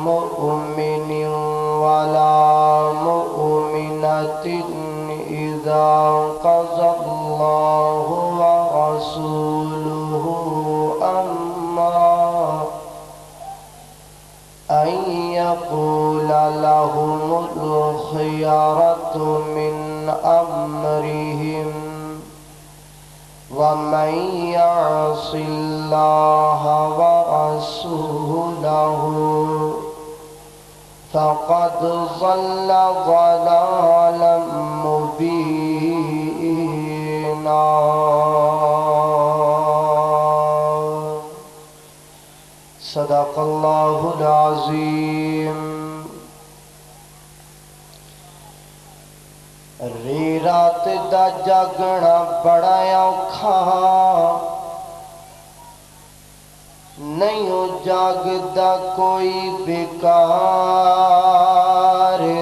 مؤمن ولا مؤمنة إذا قضى الله ورسوله أمرا أن يقول لهم الخيرة من أمرهم ومن يعص الله ورسوله فقد ضل ضلالا مبينا. صدق اللہ العظیم. ری رات دا جاگنا بڑا اوکھا نہیں جاگدا کوئی بیکار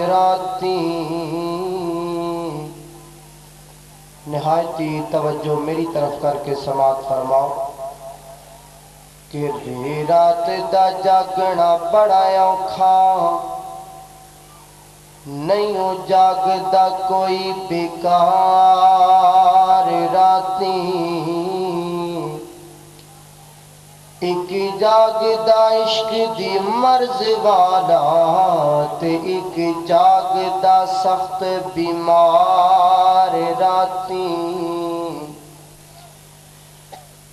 راتی. نہایتی توجہ میری طرف کر کے سماعت فرماؤ کہ ری رات دا جاگنا بڑا اوکھا نہیں جاگدا کوئی بیکار راتی. ایک جاگدا عشق دی مرض والا تے ایک جاگدا سخت بیمار راتی.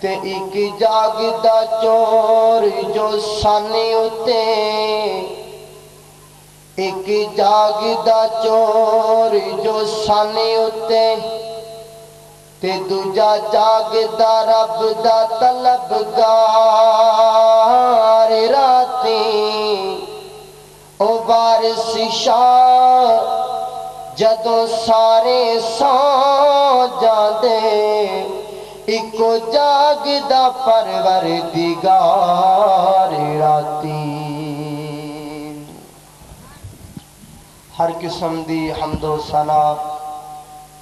تے ایک جاگدا چور جو سانے اتے ایک جاگدا چور جو سانے اتے تے دوجا جاگدا رب دا طلبگار راتی. او وارث شاہ جدوں سارے سو جاندے ایکو جاگدا پروردگار راتی. ہر قسم دی حمد و ثنا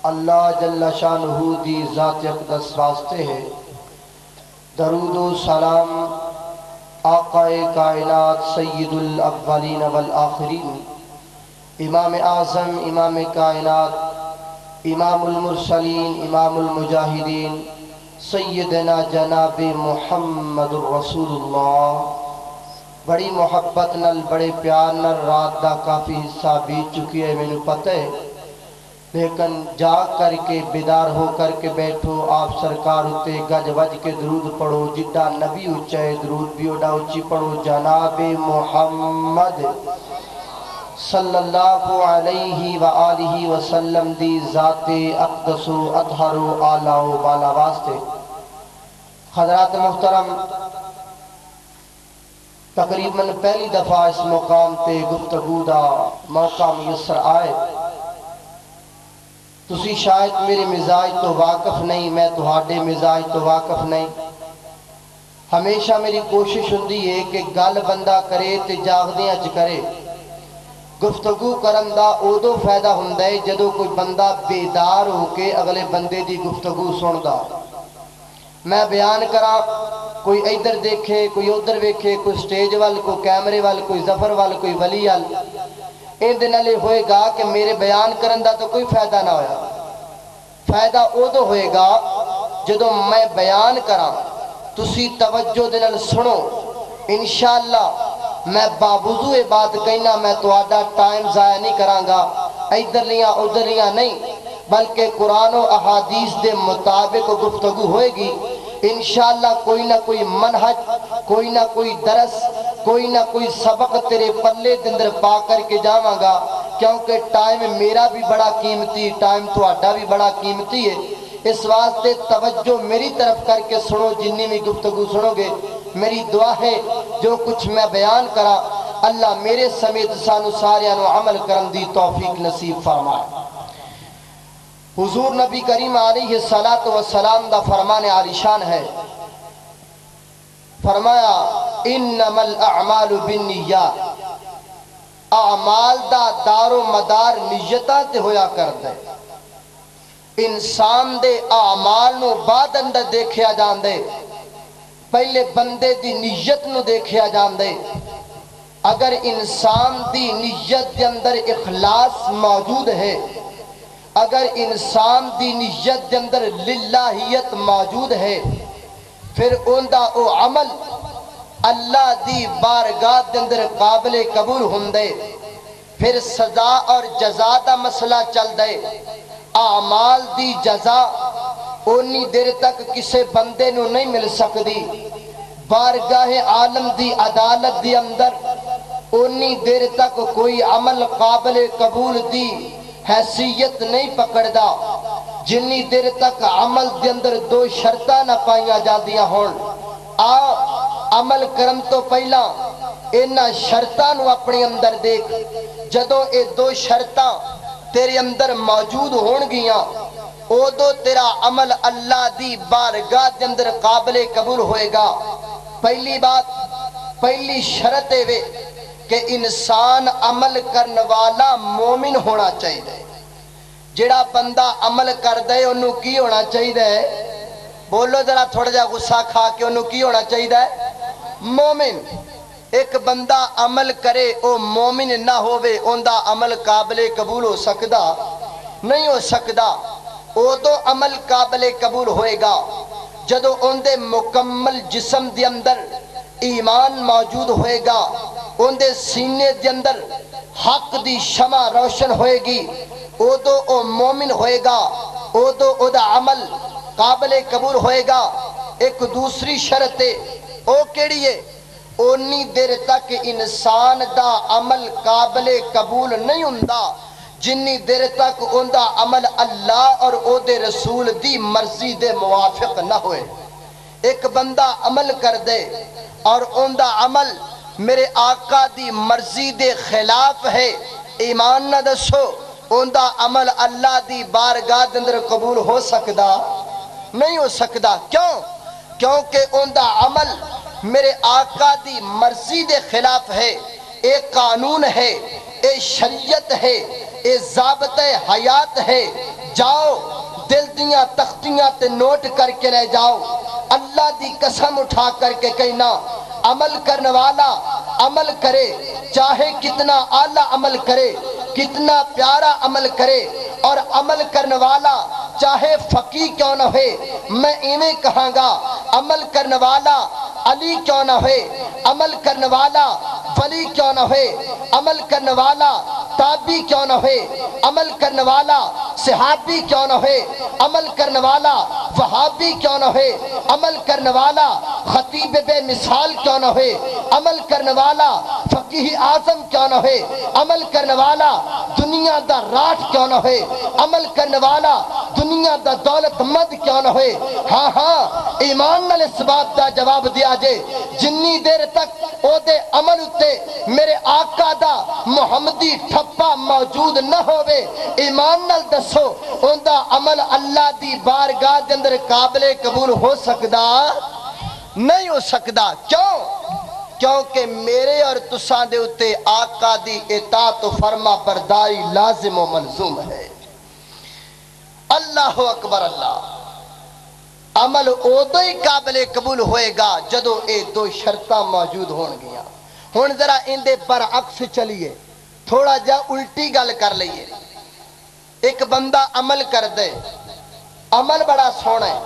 اللہ جل شانہ دی ذات اقدس واسطے ہے. درود و سلام آقا کائنات سید الاولین والآخرین امام اعظم امام کائنات امام المرسلین امام المجاہدین سیدنا جناب محمد الرسول اللہ. بڑی محبت نل بڑے پیار نل رات دا کافی حصہ بیت چکی ہے میں نے پتہ ہے، لیکن جاگ کر کے بیدار ہو کر کے بیٹھو. آپ سرکار ہوتے گج وج کے درود پڑھو، جڈا نبی اچھے درود بھی اڈا اچھی پڑھو. جناب محمد صلی اللہ علیہ وآلہ وسلم دی ذات اقدس و اطہر و اعلیٰ و بالا واسطے. حضرات محترم، تقریباً پہلی دفعہ اس مقام تے گفتگو دا موقع میسر آئے. تسی شاید میرے مزاج تو واقف نہیں، میں تہاڈے مزاج تو واقف نہیں. ہمیشہ میری کوشش ہوندی ہے کہ گل بندہ کرے تے جاگدیاں چ کرے. گفتگو کرن دا اودو فائدہ ہوندا ہے جدوں کوئی بندہ بیدار ہو کے اگلے بندے دی گفتگو سندا. میں بیان کراں، کوئی ادھر دیکھے کوئی ادھر ویکھے، کوئی سٹیج وال، کوئی کیمرے وال، کوئی ظفر وال، کوئی ولی وال، این دے نال ہوئے گا کہ میرے بیان کرن دا تو کوئی فائدہ نہ ہویا. فائدہ اودو ہوئے گا جدوں میں بیان کراں تسی توجہ دے نال سنو. انشاءاللہ میں باوضو بات کہنا، میں تہاڈا ٹائم ضائع نہیں کراں گا، ادھر لیاں ادھر لیاں نہیں، بلکہ قرآن و احادیث دے مطابق گفتگو ہوئے گی. انشاءاللہ کوئی نہ کوئی منہج، کوئی نہ کوئی درس، کوئی نہ کوئی سبق تیرے پلے دندر پا کر کے جاواں گا، کیونکہ ٹائم میرا بھی بڑا قیمتی، ٹائم تہاڈا بھی بڑا قیمتی ہے. اس واسطے توجہ میری طرف کر کے سنو. جنی بھی گفتگو سنو گے میری دعا ہے جو کچھ میں بیان کرا اللہ میرے سمیت سانو ساریاں نو عمل کرن دی توفیق نصیب فرمائے. حضور نبی کریم علیہ السلام دا فرمان عالی شان ہے. فرمایا انما الاعمال بالنیات، اعمال دا دار و مدار نیتاں تے ہویا کردا ہے. انسان دے اعمال نو بعد اندر دیکھیا جاندے، پہلے بندے دی نیت نو دیکھیا جاندے. اگر انسان دی نیت دے اندر اخلاص موجود ہے، اگر انسان دی نیت دے اندر للہیت موجود ہے، پھر اوندا او عمل اللہ دی بارگاہ دے اندر قابل قبول ہوندے۔ پھر سزا اور جزا دا مسئلہ چل دے۔ اعمال دی جزا اونی دیر تک کسے بندے نو نہیں مل سکتی، بارگاہ عالم دی عدالت دی اندر اونی دیر تک کوئی عمل قابل قبول دی حیثیت نہیں پکڑدا جنی دیر تک عمل دے اندر دو شرطاں نہ پائیاں جاندیاں ہون۔ عمل کرم تو پہلا انہاں شرطاں نو اپنے اندر دیکھ، جدوں اے دو شرطاں تیرے اندر موجود ہون گیاں اودو تیرا عمل اللہ دی بارگاہ دے اندر قابل قبول ہوئے گا۔ پہلی بات، پہلی شرط ہے کہ انسان عمل کرنے والا مومن ہونا چاہیے۔ جڑا بندہ عمل کر دے انہوں کی ہونا چاہیے؟ بولو ذرا تھوڑا جا غصہ کھا کے انہوں کی ہونا چاہیے؟ مومن۔ ایک بندہ عمل کرے او مومن نہ ہوئے اندہ عمل قابل قبول ہو سکدا نہیں ہو سکدا۔ او تو عمل قابل قبول ہوئے گا جدو اندے مکمل جسم دے اندر ایمان موجود ہوئے گا، اندے سینے دے اندر حق دی شمع روشن ہوئے گی، او تو او مومن ہوئے گا، او تو او دا عمل قابل قبول ہوئے گا۔ ایک دوسری شرط ہے، او کیڑی ہے؟ اونی دیر تک انسان دا عمل قابل قبول نہیں ہوندا جنی دیر تک اوندا عمل اللہ اور او دے رسول دی مرضی دے موافق نہ ہوئے۔ ایک بندہ عمل کر دے اور اوندا عمل میرے آقا دی مرضی دے خلاف ہے، ایمان نہ دسو اوندا عمل اللہ دی بارگاہ دے اندر قبول ہو سکدا نہیں ہو سکدا۔ کیوں؟ کیونکہ اوندا عمل میرے آقا دی مرضی دے خلاف ہے۔ ایک قانون ہے، ایک شریعت ہے، ایک ضابطہ حیات ہے۔ جاؤ دل دیاں تختیاں تے نوٹ کر کے لے جاؤ، اللہ دی قسم اٹھا کر کے کہنا عمل کرنے والا عمل کرے، چاہے کتنا اعلیٰ عمل کرے، کتنا پیارا عمل کرے، اور عمل کرنے والا چاہے فقی کیوں نہ ہوئے، میں ایویں کہاں گا عمل کرنے والا علی کیوں نہ ہوئے، عمل کرنے والا ولی کیوں نہ ہوئے، عمل کرنے والا تابعی کیوں نہ ہوئے، عمل کرنے والا صحابی کیوں نہ ہوئے، عمل کرنے والا وہابی کیوں نہ ہوئے، عمل کرنے والا خطیب بے مثال کیوں نہ ہوئے، عمل کرنے والا فقیہ اعظم کیوں نہ ہوئے، عمل کرنے والا دنیا دا راٹھ کیوں نہ ہوئے، عمل کرنے والا دنیا دا دولت مند کیوں نہ ہوئے۔ ہاں ہاں ایمان نال اس بات دا جواب دیا جے جنی دیر تک او دے عمل اتے میرے آقا دا محمدی ٹھپا موجود نہ ہوئے، ایمان نال دسو ان دا عمل اللہ دی بارگاہ دے اندر قابل قبول ہو سکدا نہیں ہو سکدا۔ کیوں؟ کیونکہ میرے اور تساں دے اتے آقا دی اطاعت و فرما برداری لازم و ملزوم ہے۔ اللہ اکبر اللہ۔ عمل اودو ہی قابل قبول ہوئے گا جدو اے دو شرطاں موجود ہون گیا۔ ہن ذرا اندے برعکس چلیے، تھوڑا جا الٹی گل کر لئیے۔ ایک بندہ عمل کر دے، عمل بڑا سونا ہے،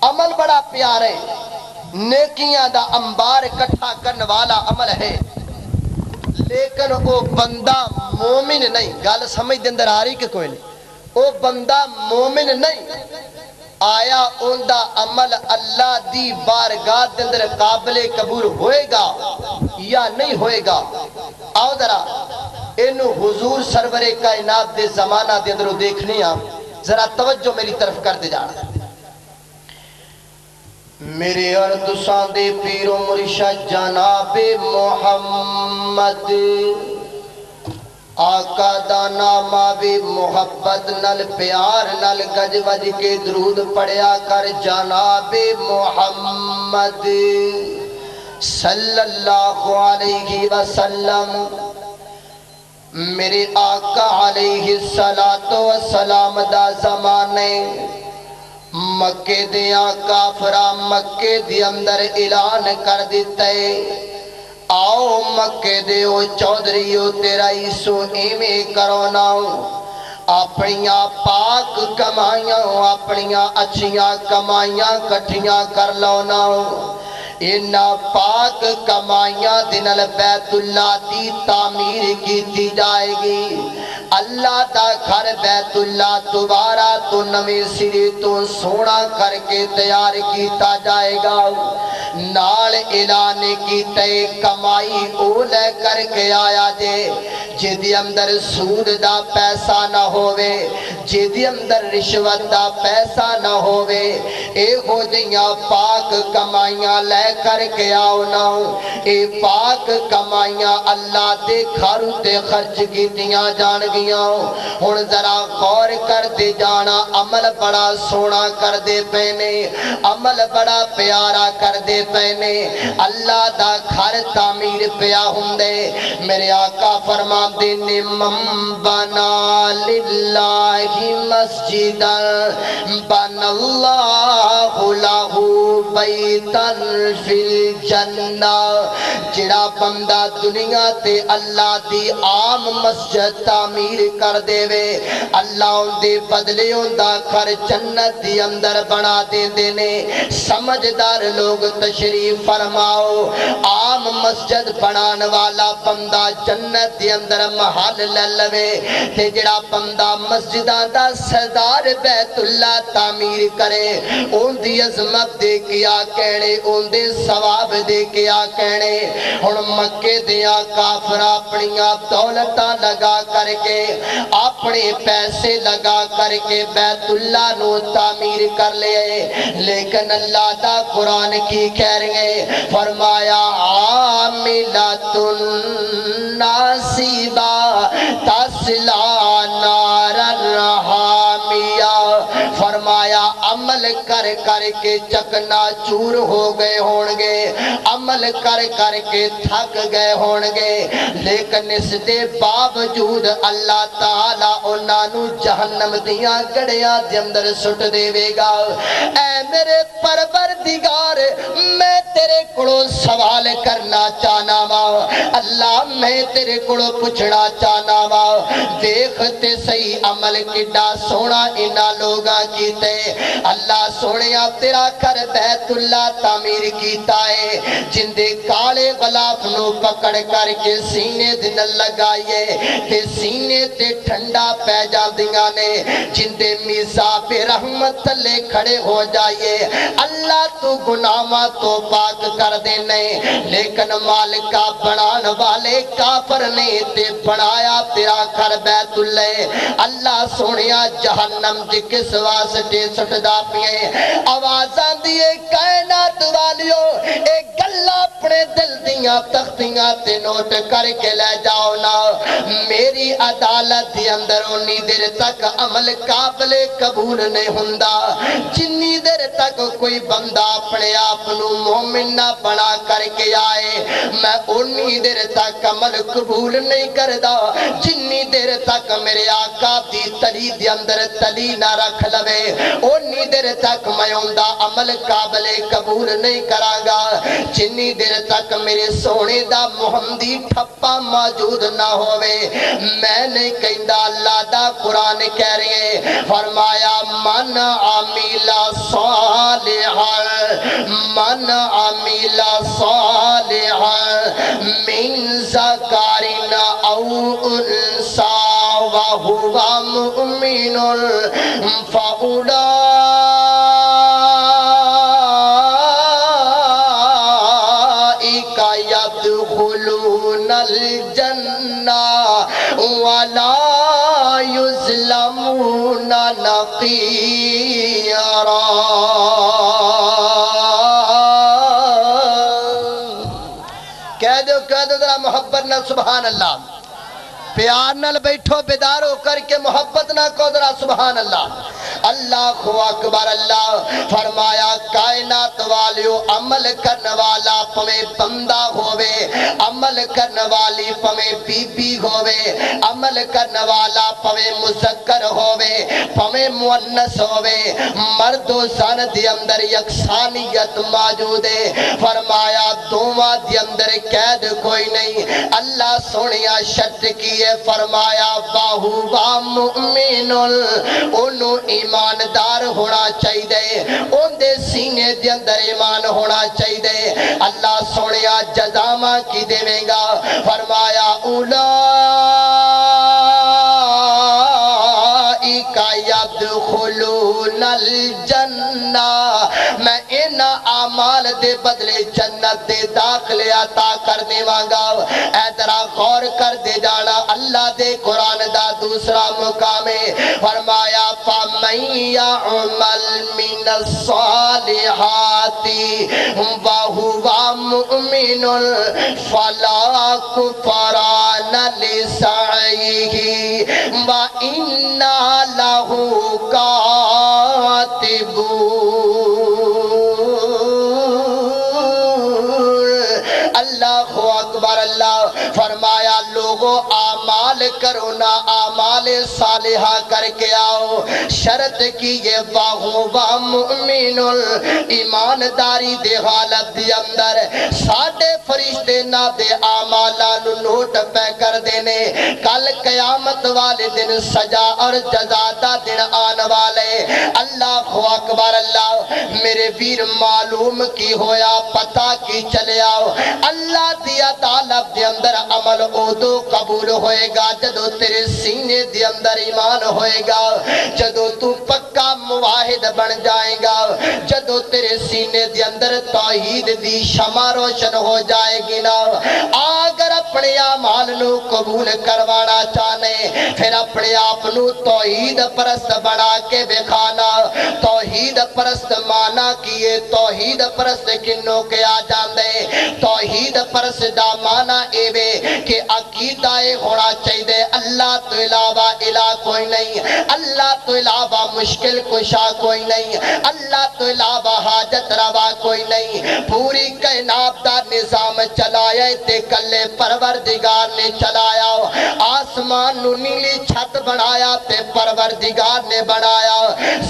عمل بڑا پیارا ہے، نیکیاں دا انبار اکٹھا کرنے والا عمل ہے، لیکن وہ بندہ مومن نہیں۔ گل سمجھ دے اندر آ رہی کہ کوئی نہیں؟ وہ بندہ مومن نہیں۔ آیا ان دا عمل اللہ دی بارگاہ دے اندر قابل قبول ہوئے گا یا نہیں ہوئے گا؟ آؤ ذرا انہوں حضور سرور کائنات دے زمانہ دے اندر دیکھنی آپ، ذرا توجہ میری طرف کر دے جانا۔ میرے اور تساں دے پیر و مرشد جناب محمد آقا دا نامہ بھی محبت نل پیار نل گج وج کے درود پڑھیا کر جناب محمد صلی اللہ علیہ وسلم۔ میرے آقا علیہ السلام دا زمانے مکے دیاں کافرہ مکے دی اندر اعلان کر دیتے آؤ مکے دیو چودھریو تیرا ایسو ایمیں کروناؤ اپنیاں پاک کمائیاں اپنیاں اچھیاں کمائیاں کٹھیاں کر لوناؤ انہا پاک کمائیاں دنال بیت اللہ دی تعمیر کی تھی جائے گی اللہ دا گھر بیت اللہ دوبارہ تو نویں سری تو سونا کر کے تیار کیتا جائے گا نال اعلان کیتے کمائی او لے کر کے آیا جے جدی اندر سود دا پیسہ نہ ہووے جدی اندر رشوت دا پیسہ نہ ہووے اے ہو جیاں پاک کمائیاں لے کر کے آؤ نا اے پاک کمائیاں اللہ دے گھر تے خرچ کیتیاں جان گیاں ہن ذرا غور کر دے جانا عمل بڑا سونا کر دے پینے عمل بڑا پیارا کر دے پینے اللہ دا گھر تعمیر پیا ہوندے میرے آقا فرما دے نے من بنا للہ مسجدا بنا اللہ لہو بیتا فی الجنہ جڑا بندہ دنیا تے اللہ دی عام مسجد تعمیر کر دے وے اللہ ان دے بدلے ان دا گھر جنت دی اندر بنا دے دینے سمجھدار لوگ تشریف فرماؤ عام مسجد بنان والا بندہ جنت دی اندر محل للوے تے جڑا بندہ مسجداں دا سردار بیت اللہ تعمیر کرے ان دی عظمت دے کیا کہنے ان دے ثواب دے کیا کہنے ہن مکے دیا کافر اپنیاں دولتاں لگا کر کے اپنے پیسے لگا کر کے بیت اللہ نو تعمیر کر لے لیکن اللہ دا قرآن کی کہہ رہے فرمایا عاملۃ ناصبہ تصلی نارا حامیہ فرمایا عمل کر کر کے چکنا چور ہو گئے ہونگے عمل کر کر کے تھک گئے ہونگے لیکن اس دے باوجود اللہ تعالیٰ انہوں جہنم دیاں گڑیاں دے اندر سٹ دے وے گا اے میرے پروردگار میں تیرے کڑو سوال کرنا چاہنا وا اللہ میں تیرے کڑو پوچھنا چاہنا وا دیکھتے صحیح عمل کڈا سونا انہاں لوگاں کیتے اللہ سونیا تیرا گھر بیت اللہ تعمیر کیتا ہے جن دے کالے غلاف نو پکڑ کر کے سینے دن لگائیے تے سینے تے ٹھنڈا پہ جاندیاں نے جن دے میزاب رحمت لے کھڑے ہو جائیے اللہ تو گناہاں تو پاک کر دینے لیکن مالکہ بنان والے کافر نے تے بنایا تیرا گھر بیت اللہ اللہ سونیا جہنم دی کس واسطے سٹدا پیے آوازاں دیے کائنات والیو ایک گلہ اپنے دل دیاں تختیاں تے نوٹ کر کے لے جاؤ نا میری عدالت دی اندر انی دیر تک عمل قابل قبول نہیں ہوندا جنی دیر تک کوئی بندہ اپنے آپنو مومن نہ بنا کر کے آئے میں انی دیر تک عمل قبول نہیں کردا جنی دیر تک میرے آقا دی تلی دی اندر تلی نہ رکھ لوے انی دیر تک میں اندہ عمل قابل قبول نہیں کرانگا جنی دیر تک میرے سونے دا محمدی ٹھپا موجود نہ ہوئے میں نے کہندہ اللہ دا قرآن کہہ رہے فرمایا من عامل صالحا من ذکر او انثی وہو مؤمن فاولئک يدخلون الجنہ ولا يظلمون نقیرا کہہ دو ذرا محبت نہ سبحان اللہ پیار نال بیٹھو بیدار ہو کر کے محبت نہ کو ذرا سبحان اللہ اللہ اکبر اللہ فرمایا کائنات والی والیو عمل کرنے والا پویں بندہ ہووے، عمل کرنے والی پویں بی بی ہووے، عمل کرنے والا پویں مذکر ہووے پویں مؤنث ہووے، مرد و زن دی اندر یکسانیت موجود ہے۔ فرمایا دوواں دی اندر قید کوئی نہیں۔ اللہ سونیا شرط کی ہے، فرمایا وَهُوَ مُؤْمِنٌ، انہوں ایماندار ہونا چاہیے، ان دے سینے دے اندر ایمان ہونا چاہیے۔ اللہ سونیا جزامہ کی دے گا، فرمایا اولئک یدخلون الجنہ، میں ان اعمال دے بدلے جنت دے داخلے عطا کر دیواں گا۔ اے ذرا غور کر دے جانا، اللہ دے قرآن دا دوسرا مقام ہے، فرمایا فَمَن يَعْمَلْ مِنَ الصَّالِحَاتِ وَهُوَ مُؤْمِنٌ فَلَا كُفْرَانَ لِسَعْيِهِ وَإِنَّا لَهُ كَاتِبُونَ۔ اللہ اکبر۔ اللہ فرمایا لوگوں اعمال کرو نا، اعمال صالحہ کر کے آؤ، شرط کی یہ وَهُوَ مُؤْمِنٌ، ایمانداری دے حالت دی اندر ساڑھے فرشتے نہ دے اعمالہ نوٹ پہ کر دینے، کل قیامت والے دن سجا اور جزا دا دن آن والے۔ اللہ اکبر۔ اللہ میرے ویر معلوم کی ہویا، پتہ کی چلے آؤ، اللہ دی عدالت دے اندر عمل اودو قبول ہوئے گا جدو تیرے سینے دے اندر ایمان ہوئے گا، جدو تو پکا مواحد بن جائے گا، جدو تیرے سینے دے اندر توحید دی شمع روشن ہو جائے گی نا۔ اگر اپنے اعمال نو قبول کروانا چاہنے پھر اپنے آپ نو توحید پرست بنا کے بکھانا۔ توحید پرست مانا کیے، توحید پرست کنوں کے آ جاندے، توحید پرست دا مانا ایوے کہ عقیدہ ہونا چاہیے اللہ تو علاوہ الہ کوئی نہیں، اللہ تو علاوہ مشکل کشا کوئی نہیں، اللہ تو علاوہ حاجت روا کوئی نہیں۔ پوری کائنات دا نظام چلایا تے کلے پروردگار نے چلایا، آسمان نو نیلی چھت بنایا تے پروردگار نے بنایا،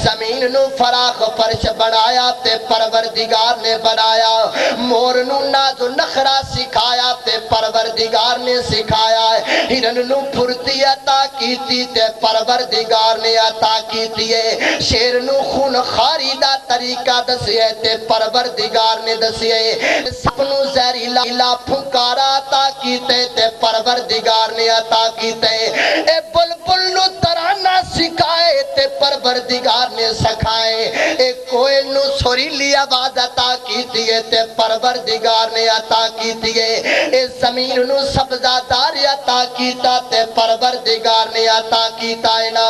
زمین نو فراخ فرش بنایا تے پروردگار نے بنایا، مور نو ناز و نخرا سکھایا تے پروردگار نے سکھایا، ہرن نو پھرتی عطا کیتی تے پروردگار نے عطا کیتی ہے، شیر نو خون خاری دا طریقہ دسیے تے پروردگار نے دسیے، سپنو زہریلا پھنکارا عطا کیتے تے پروردگار نے عطا کیتے، اے بلبل نو ترانہ سکھائے تے پروردگار نے سکھائے، اے کوئل نو سریلی آواز عطا کیتی ہے تے پروردگار نے عطا کیتی ہے، اے زمین نو سبزہ دار عطا کیتا تے پروردگار نے عطا کیتا ہے نا،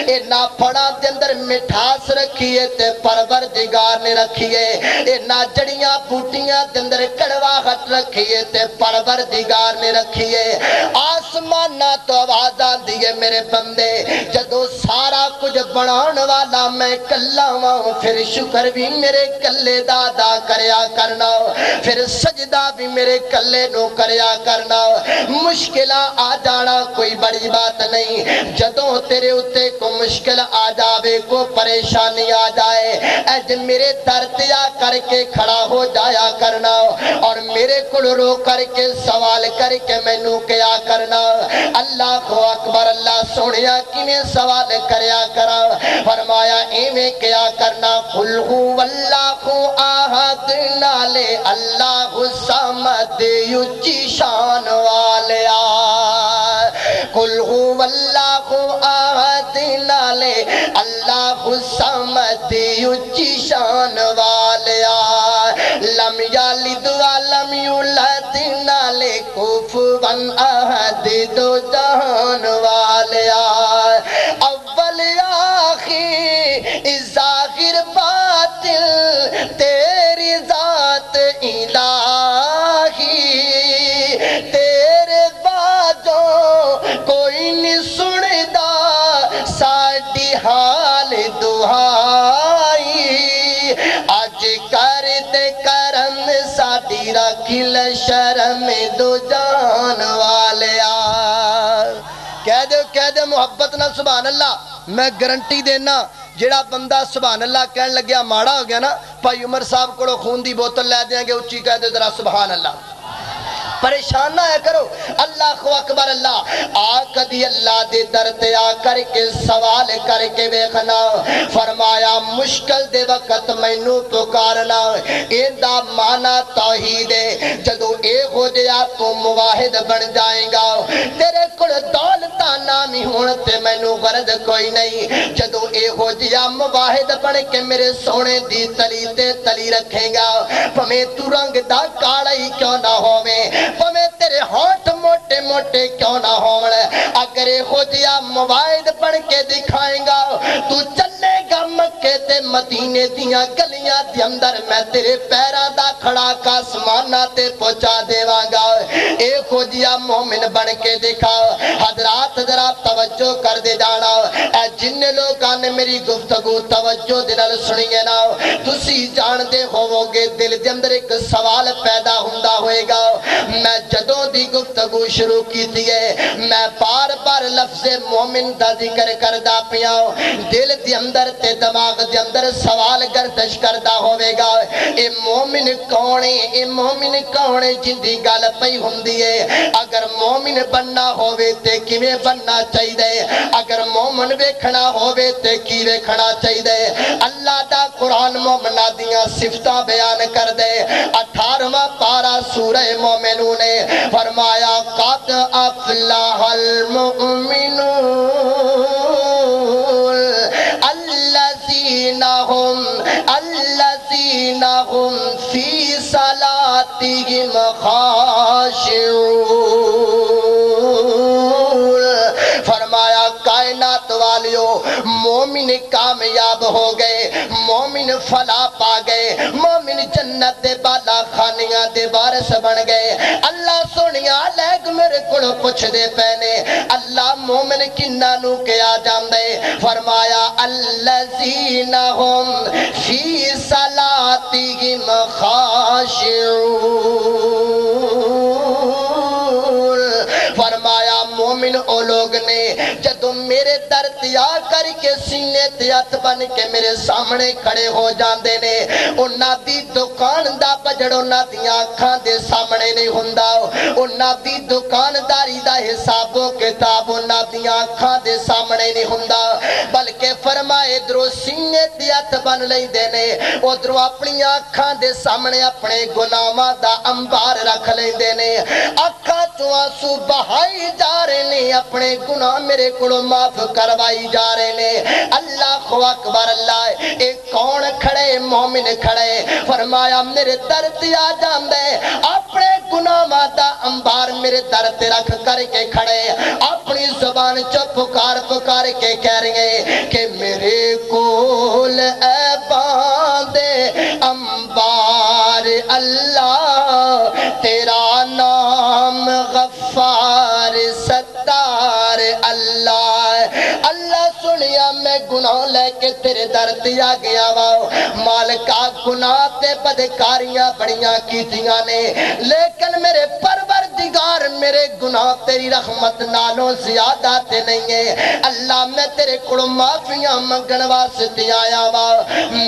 اے نا پڑا دے اندر مٹھاس رکھیے تے پروردگار نے رکھیے، اے نا جڑیاں بوٹیاں دے اندر کڑواہٹ رکھیے تے پروردگار نے رکھیے۔ آسمانہ تو آوازاں دیئے میرے بندے، جدو سارا کچھ بنان والا میں کلہ ہوں، پھر شکر بھی میرے کلے دادا کریا کرنا، پھر سجدہ بھی میرے کلے نو کریا کرنا، مشکلہ آ جانا کوئی بڑی بات نہیں، جدو تیرے اتے کو مشکل آ جاوے، کو پریشانی آ جائے، اج میرے درتیا کر کے کھڑا ہو جایا کرنا، اور میرے کل رو کر کے سوال کر کے میں نو کیا کرنا۔ اللہ کو اکبر۔ اللہ سونیا کیویں سوال کریا کرا، فرمایا ایویں کیا کرنا، قل هو اللہ احد نالے اللہ الصمد اچھی شان والیا، قل هو اللہ احد نالے اللہ الصمد اچھی شان والیا، لم یلد ولم یولد نالے کفوا احد دو جہان والیا، اول آخر ظاہر باطل تیری ذات الہی، تیرے باتوں کوئی نہیں سندا ساڈی حال دعائی، اج کر دے کر دی رکھی لے شرم دو جان والیا کہہ دے محبت نہ سبحان اللہ میں گارنٹی دینا جیڑا بندہ سبحان اللہ کہن لگیا ماڑا ہو گیا نا بھائی عمر صاحب کو خون دی بوتل لے دیں گے اچھی کہہ دے ذرا سبحان اللہ پریشان نہ ہے کرو اللہ اکبر اللہ آ کدی اللہ دے در تے آ کر کے سوال کر کے ویکھنا فرمایا مشکل دے وقت مینوں پکارنا ایندا معنی توحید ہے جدوں اے ہو جیا تو مواحد بن جائے گا تیرے کول دولت نامی ہون تے مینوں غرض کوئی نہیں جدوں اے ہو جیا مواحد بن کے میرے سونے دی تلی تے تلی رکھے گا پویں تو رنگ دا کالا ہی کیوں نہ ہوویں پویں تیرے ہونٹ موٹے موٹے کیوں نہ ہون اگر ہو جیا مواعد پڑھ کے دکھائیں گا تو چلے گا مکے تے مدینے دیاں گلیاں دے اندر میں تیرے پیراں دا کھڑا کا آسماناں تے پہنچا دیواں گا اے ہو جیا مومن بن کے دکھا حضرات ذرا توجہ کر دے جانا اے جن لوگاں نے میری گفتگو توجہ دے نال سنیے نا تسی جان دے ہووگے دل دے اندر ایک سوال پیدا ہوندا ہوئے گا میں جدوں دی گفتگو شروع کی دیئے میں بار بار لفظ مومن دا ذکر کردہ پیا دل دی اندر تے دماغ دی اندر سوال گردش کردہ ہوئے گا اے مومن کونے اے مومن کونے جن دی گل پئی ہوندی ہے اگر مومن بننا ہوئے تے کیویں بننا چاہیے اگر مومن ویکھنا ہوئے تے کی ویکھنا چاہیے اللہ دا قرآن مومنہ دیاں صفتاں بیان کر دے 18واں پارہ سورہ مومنون نے فرمایا قد افلح المؤمنون الذین هم فی صلاتهم خاشعون فرمایا کائنات والیو مومن کامیاب ہو گئے مومن فلاح پا گئے مومن جنت دے بالا خانیاں دے وارث بن گئے اللہ سونیا لیک میرے کولوں پوچھ دے پینے اللہ مومن کناں نو کیا جاندے فرمایا الذین هم فی صلاتهم خاشعون فرمایا مومن او لوگ نے جدو میرے در تیا کر کے سینے تیات بن کے میرے سامنے کھڑے ہو جاندے نے انہاں دی دکان دا بجڑ انہاں دی آنکھاں دے سامنے نہیں ہوندا انہاں دی دکانداری دا حساب و کتاب انہاں دی آنکھاں دے سامنے نہیں ہوندا بلکہ فرمائے درو سینے تیات بن لیندے نے ادھروں اپنی آنکھاں دے سامنے اپنے گناہاں دا انبار رکھ لیندے نے آنکھاں چوں آنسو بہائی جا رہے نے اپنے گناہ میرے کڑو معاف کروائی جا رہے نے اللہ اکبر اللہ ایک کون کھڑے مومن کھڑے فرمایا میرے در تے آ جاندے اپنے گناہ دا انبار میرے در تے رکھ کر کے کھڑے اپنی زبان چو پکار کے کہہ رہے کہ میرے کول اے باندے انبار اللہ تیرا نام غفار ستار اللہ اللہ سنیا میں گناہ لے کے تیرے در دیا گیا مالکا گناہ تے بدکاریاں بڑیاں کیتیاں نے لیکن میرے پروردگار میرے گناہ تیری رحمت نالوں زیادہ تے نہیں ہے اللہ میں تیرے کڑو معافیاں منگن واسطے آیا وا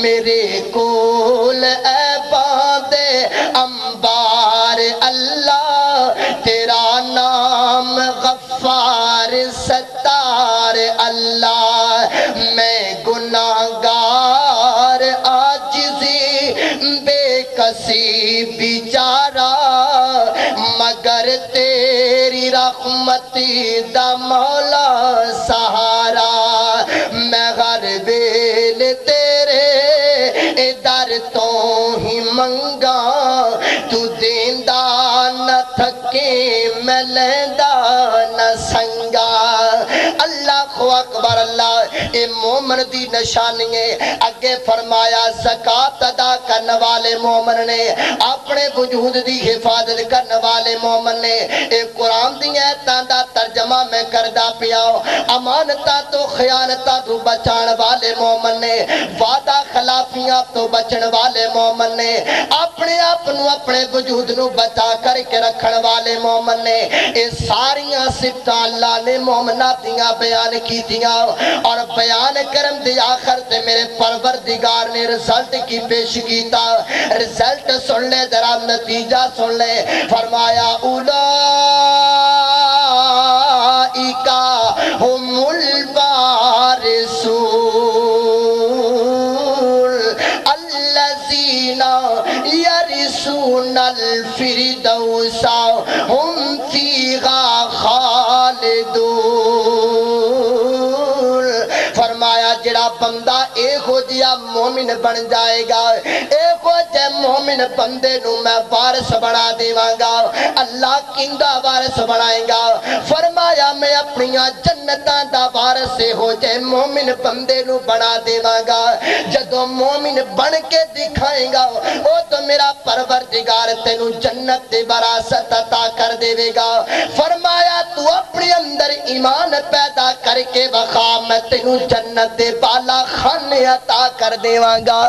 میرے کول اے باندے انبار اللہ تیرا نام غفار ستار اللہ میں گناہگار عاجزی بے کسی بیچارہ مگر تیری رحمتی دا مولا سہارا میں ہر ویل تیرے در تو ہی منگا تو دیندہ نہ تھکے میں لیندہ نہ سنگا اللہ اکبر اللہ اے مومن دی نشانی ہے۔ اگے فرمایا زکات ادا کرنے والے مومن نے، اپنے وجود دی حفاظت کرنے والے مومن نے۔ اے قرآن دی آیتاں دا ترجمہ میں کردا پیا، امانتاں تو خیانتاں تو بچان والے مومن نے، وعدہ خلافیاں تو بچن والے مومن نے، اپنے آپ نو اپنے وجود نو بچا کر کے رکھن والے مومن نے۔ اے ساریاں صفتاں اللہ نے مومناں دیاں بیان کیتیاں، اور بیان کرم دی آخر تے میرے پروردگار نے رزلٹ کی پیش کیتا۔ رزلٹ سن لے ذرا، نتیجہ سن لے۔ فرمایا اولئیکا ہم الوارثون الذین یرثون الفردوس ہم فیہا خالدون۔ فرمایا جڑا بندہ اے ہو جیا مومن بن جائے گا، اے ہو جے مومن بندے نو میں وارث بنا دیواں گا۔ اللہ کیندا وارث بنائے گا؟ فرمایا میں اپنی جنتاں دا وارث ہو جے مومن بندے نو بنا دیواں گا۔ جدوں مومن بن کے دکھائے گا او تو میرا پروردگار تینو جنت دی وراثت عطا کر دے گا۔ فرمایا تو اپنے اندر ایمان پیدا کر کے وخا، میں تینو جنت دے بالا خانے عطا کر دیواں گا۔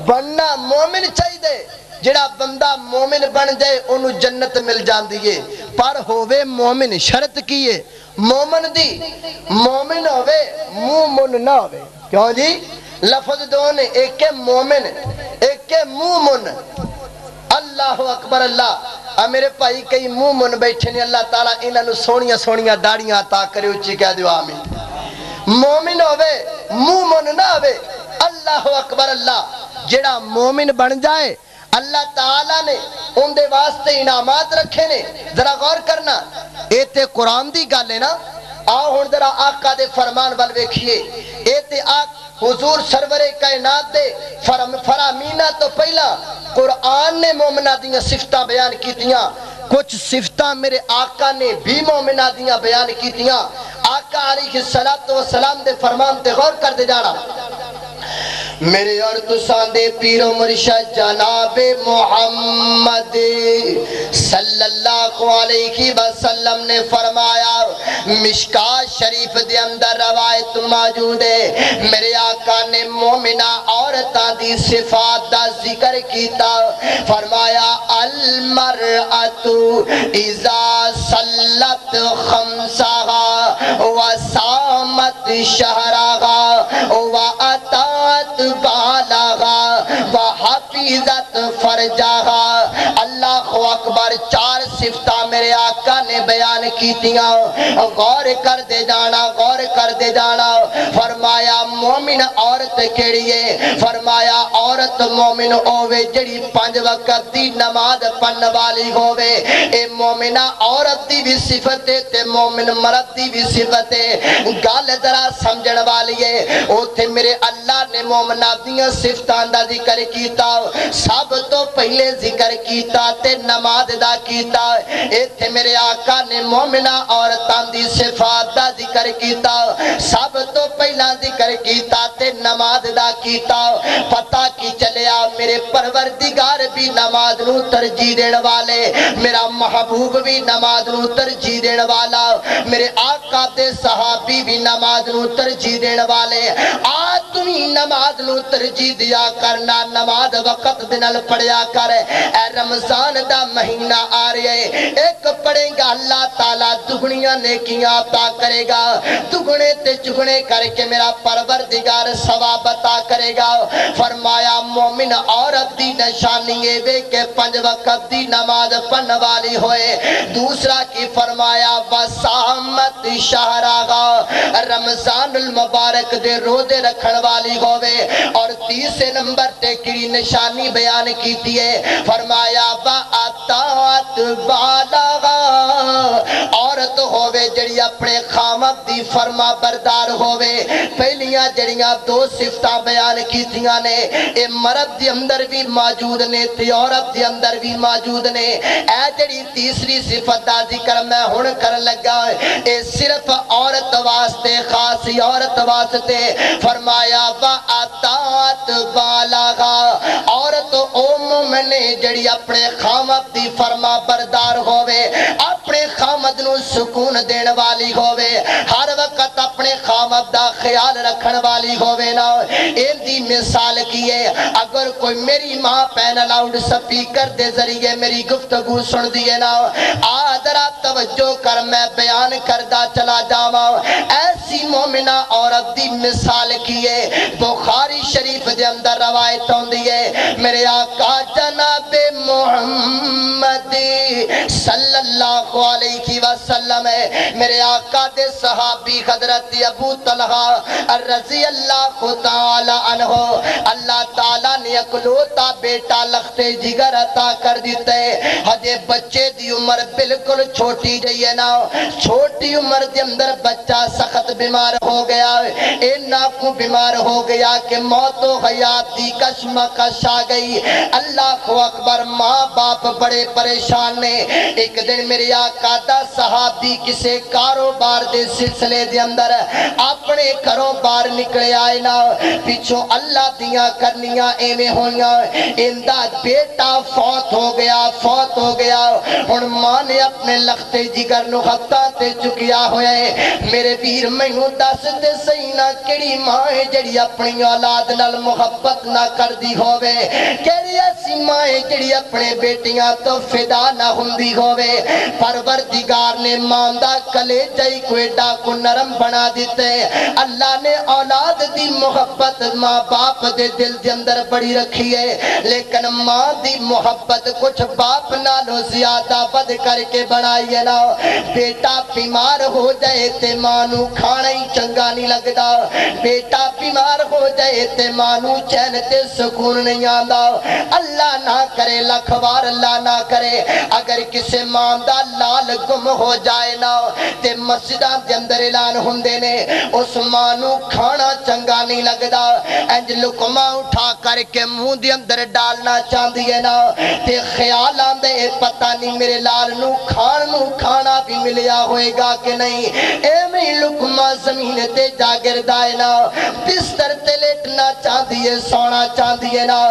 بننا مومن چاہیے، جڑا بندہ مومن بن جائے انہوں جنت مل جاندی ہے، پر ہووے مومن۔ شرط کی ہے مومن دی؟ مومن ہووے مومن نہ ہووے۔ کیوں جی؟ لفظ دو نے، ایک ہے مومن، ایک ہے مومن۔ اللہ اکبر اللہ۔ میرے بھائی کئی مومن بیٹھے نے، اللہ تعالیٰ انہاں نو سونیاں سونیاں داڑیاں عطا کرے، اچھی کہہ دیو آمین۔ مومن ہووے مومن نہ ہووے۔ اللہ اکبر اللہ۔ جڑا مومن بن جائے اللہ تعالیٰ نے ان دے واسطے انعامات رکھے نے۔ ذرا غور کرنا، اے تے قرآن دی گل ہے نا۔ آؤ ہن ذرا آقا دے فرمان ول ویکھیے۔ اے تے حضور سرور کائنات دے فرامینہ تو پہلا قرآن نے مومنہ دیاں صفتاں بیان کیتیاں۔ کچھ صفتاں میرے آقا نے بھی مومنہ دیاں بیان کیتیاں۔ آقا علیہ السلام دے فرمان تے غور کر دے جانا۔ میرے اور تساں دے پیر و مرشد جناب محمد صلی اللہ علیہ وسلم نے فرمایا، مشکات شریف دے اندر روایت موجود ہے، میرے آقا نے مومنہ عورتاں دی صفات دا ذکر کیتا۔ فرمایا المرأۃ اذا صلت خمسہا وصامت شہرہا واتات بالغا وحفظت فرجہا۔ اللہ اکبر۔ چار صفتہ میرے آقا نے بیان کیتیاں، غور کر دے جانا، غور کر دے جانا۔ فرمایا مومن عورت کیڑی ہے؟ فرمایا عورت مومن ہووے جڑی 5 وقت دی نماز پڑھن والی ہووے۔ اے مومنہ عورت دی بھی صفت ہے تے مومن مرد دی بھی صفت ہے۔ گل ذرا سمجھن والی ہے۔ اوتھے میرے اللہ نے مومنہ دیاں صفتاں دا ذکر کیتا، سب تو پہلے ذکر کیتا تے نماز دا کیتا۔ ایتھے میرے آقا نے مومنہ عورتاں دی صفات دا ذکر کیتا، سب تو پہلا ذکر کیتا تے نماز دا کیتا۔ پتہ کی چلیا میرے پروردگار بھی نماز نو ترجیح دین والے، میرا محبوب بھی نماز نو ترجیح دین والا، میرے آقا تے صحابی بھی نماز نو ترجیح دین والے۔ آدمی نماز نو ترجیح دیا کرنا، نماز وقت دنال پڑھیا کر۔ اے رمضان دا مہینہ آ رہے، ایک پڑھے گا اللہ تعالیٰ دگنیاں نیکیاں عطا کرے گا، دگنے تے چگنے کر کے میرا پروردگار ثواب عطا کرے گا۔ فرمایا مومن عورت دی نشانی ہے وے کہ 5 وقت دی نماز پڑھنے والی ہوئے۔ دوسرا کی فرمایا وصامت شہرہا، رمضان المبارک دے روزے رکھن والی ہوئے۔ اور تیسرے نمبر تے کی نشانی بیان کیتی ہے، فرمایا وَأَطَاعَتْ بَالَغَا، عورت ہووے جڑی اپنے خامد دی فرما بردار ہووے پہلیاں جڑیاں دو صفتاں بیان کیتیاں نے اے مرد دی اندر بھی موجود نے تے عورت دی اندر بھی موجود نے اے جڑی تیسری صفت دا ذکر میں ہن کر لگا اے صرف عورت واسطے خاصی عورت واسطے فرمایا وَأَطَاعَتْ بَالَغَا عورت او مومن جڑی اپنے خامد دی فرما بردار ہووے اپنے خامد نو سکون دین والی ہووے ہر وقت اپنے خامد دا خیال رکھن والی ہووے نا ان دی مثال کیے اگر کوئی میری ماں پین لاؤڈ سپیکر دے ذریعے میری گفتگو سن دیے نا آدھرا توجہ کر میں بیان کردہ چلا جاواں ایسی مومنہ عورت دی مثال کیے بخاری شریف دے اندر روایت ہوندی ہے میرے آقا جناب محمد صلی اللہ علیہ وسلم میرے آقا دے صحابی حضرت ابو طلحہ رضی اللہ تعالی عنہ اللہ تعالیٰ نے اکلوتا بیٹا لختے جگر عطا کر دیتے ہجے بچے دی عمر بالکل چھوٹی جائیے نا چھوٹی عمر دے اندر بچہ سخت بیمار ہو گیا اینا کو بیمار ہو گیا کہ موت و حیات دی کشمکش آ گئی اللہ اکبر ماں باپ بڑے پریشان نے ایک دن میرے آقا دا صحابی کسے کاروبار دے سلسلے دے اندر اپنے کاروبار نکلے آئے نا پیچھو اللہ دیاں کرنیاں ایویں ہویاں انداد بیٹا فوت ہو گیا ہن ماں نے اپنے لختے جگر نو ہتھاں تے چکیا ہوئے میرے ویر مینوں دس تے صحیح نہ کیڑی ماں ہے جڑی اپنی اولاد نال محبت نہ کردی ہووے کیڑی ایسی ماں ہے جڑی اپنے بیٹیاں تو فدا نہ ہوندی ہووے پروردگار نے ماں دا کلیجہ کو ایڈا کو نرم بنا دیتے اللہ نے اولاد دی محبت ماں باپ دے دل دے اندر بڑی رکھی ہے لیکن ماں دی محبت کچھ باپ نالو زیادہ بد کر کے بنائی ہے نا بیٹا بیمار ہو جائے تے مانو کھانا ہی چنگا نہیں لگدا بیٹا بیمار ہو جائے تے مانو چین تے سکون نہیں آندا اللہ نہ کرے لکھوار اللہ نہ کرے اگر کسے ماں دا لال گم ہو جائے نا تے مسجداں دے اندر اعلان ہوندے نے اس مانو کھانا چنگا نہیں لگدا انج لقمہ اٹھا کر کے منہ دے اندر ڈالنا چاہندی ہے نا تے خیال آندے پتہ نہیں میرے لال نو کھانا بھی ملیا ہوئے گا کہ نہیں اے میں لقمہ زمین تے جاگردائے نا بستر تے لیٹنا چاہندی ہے سونا چاہندی ہے نا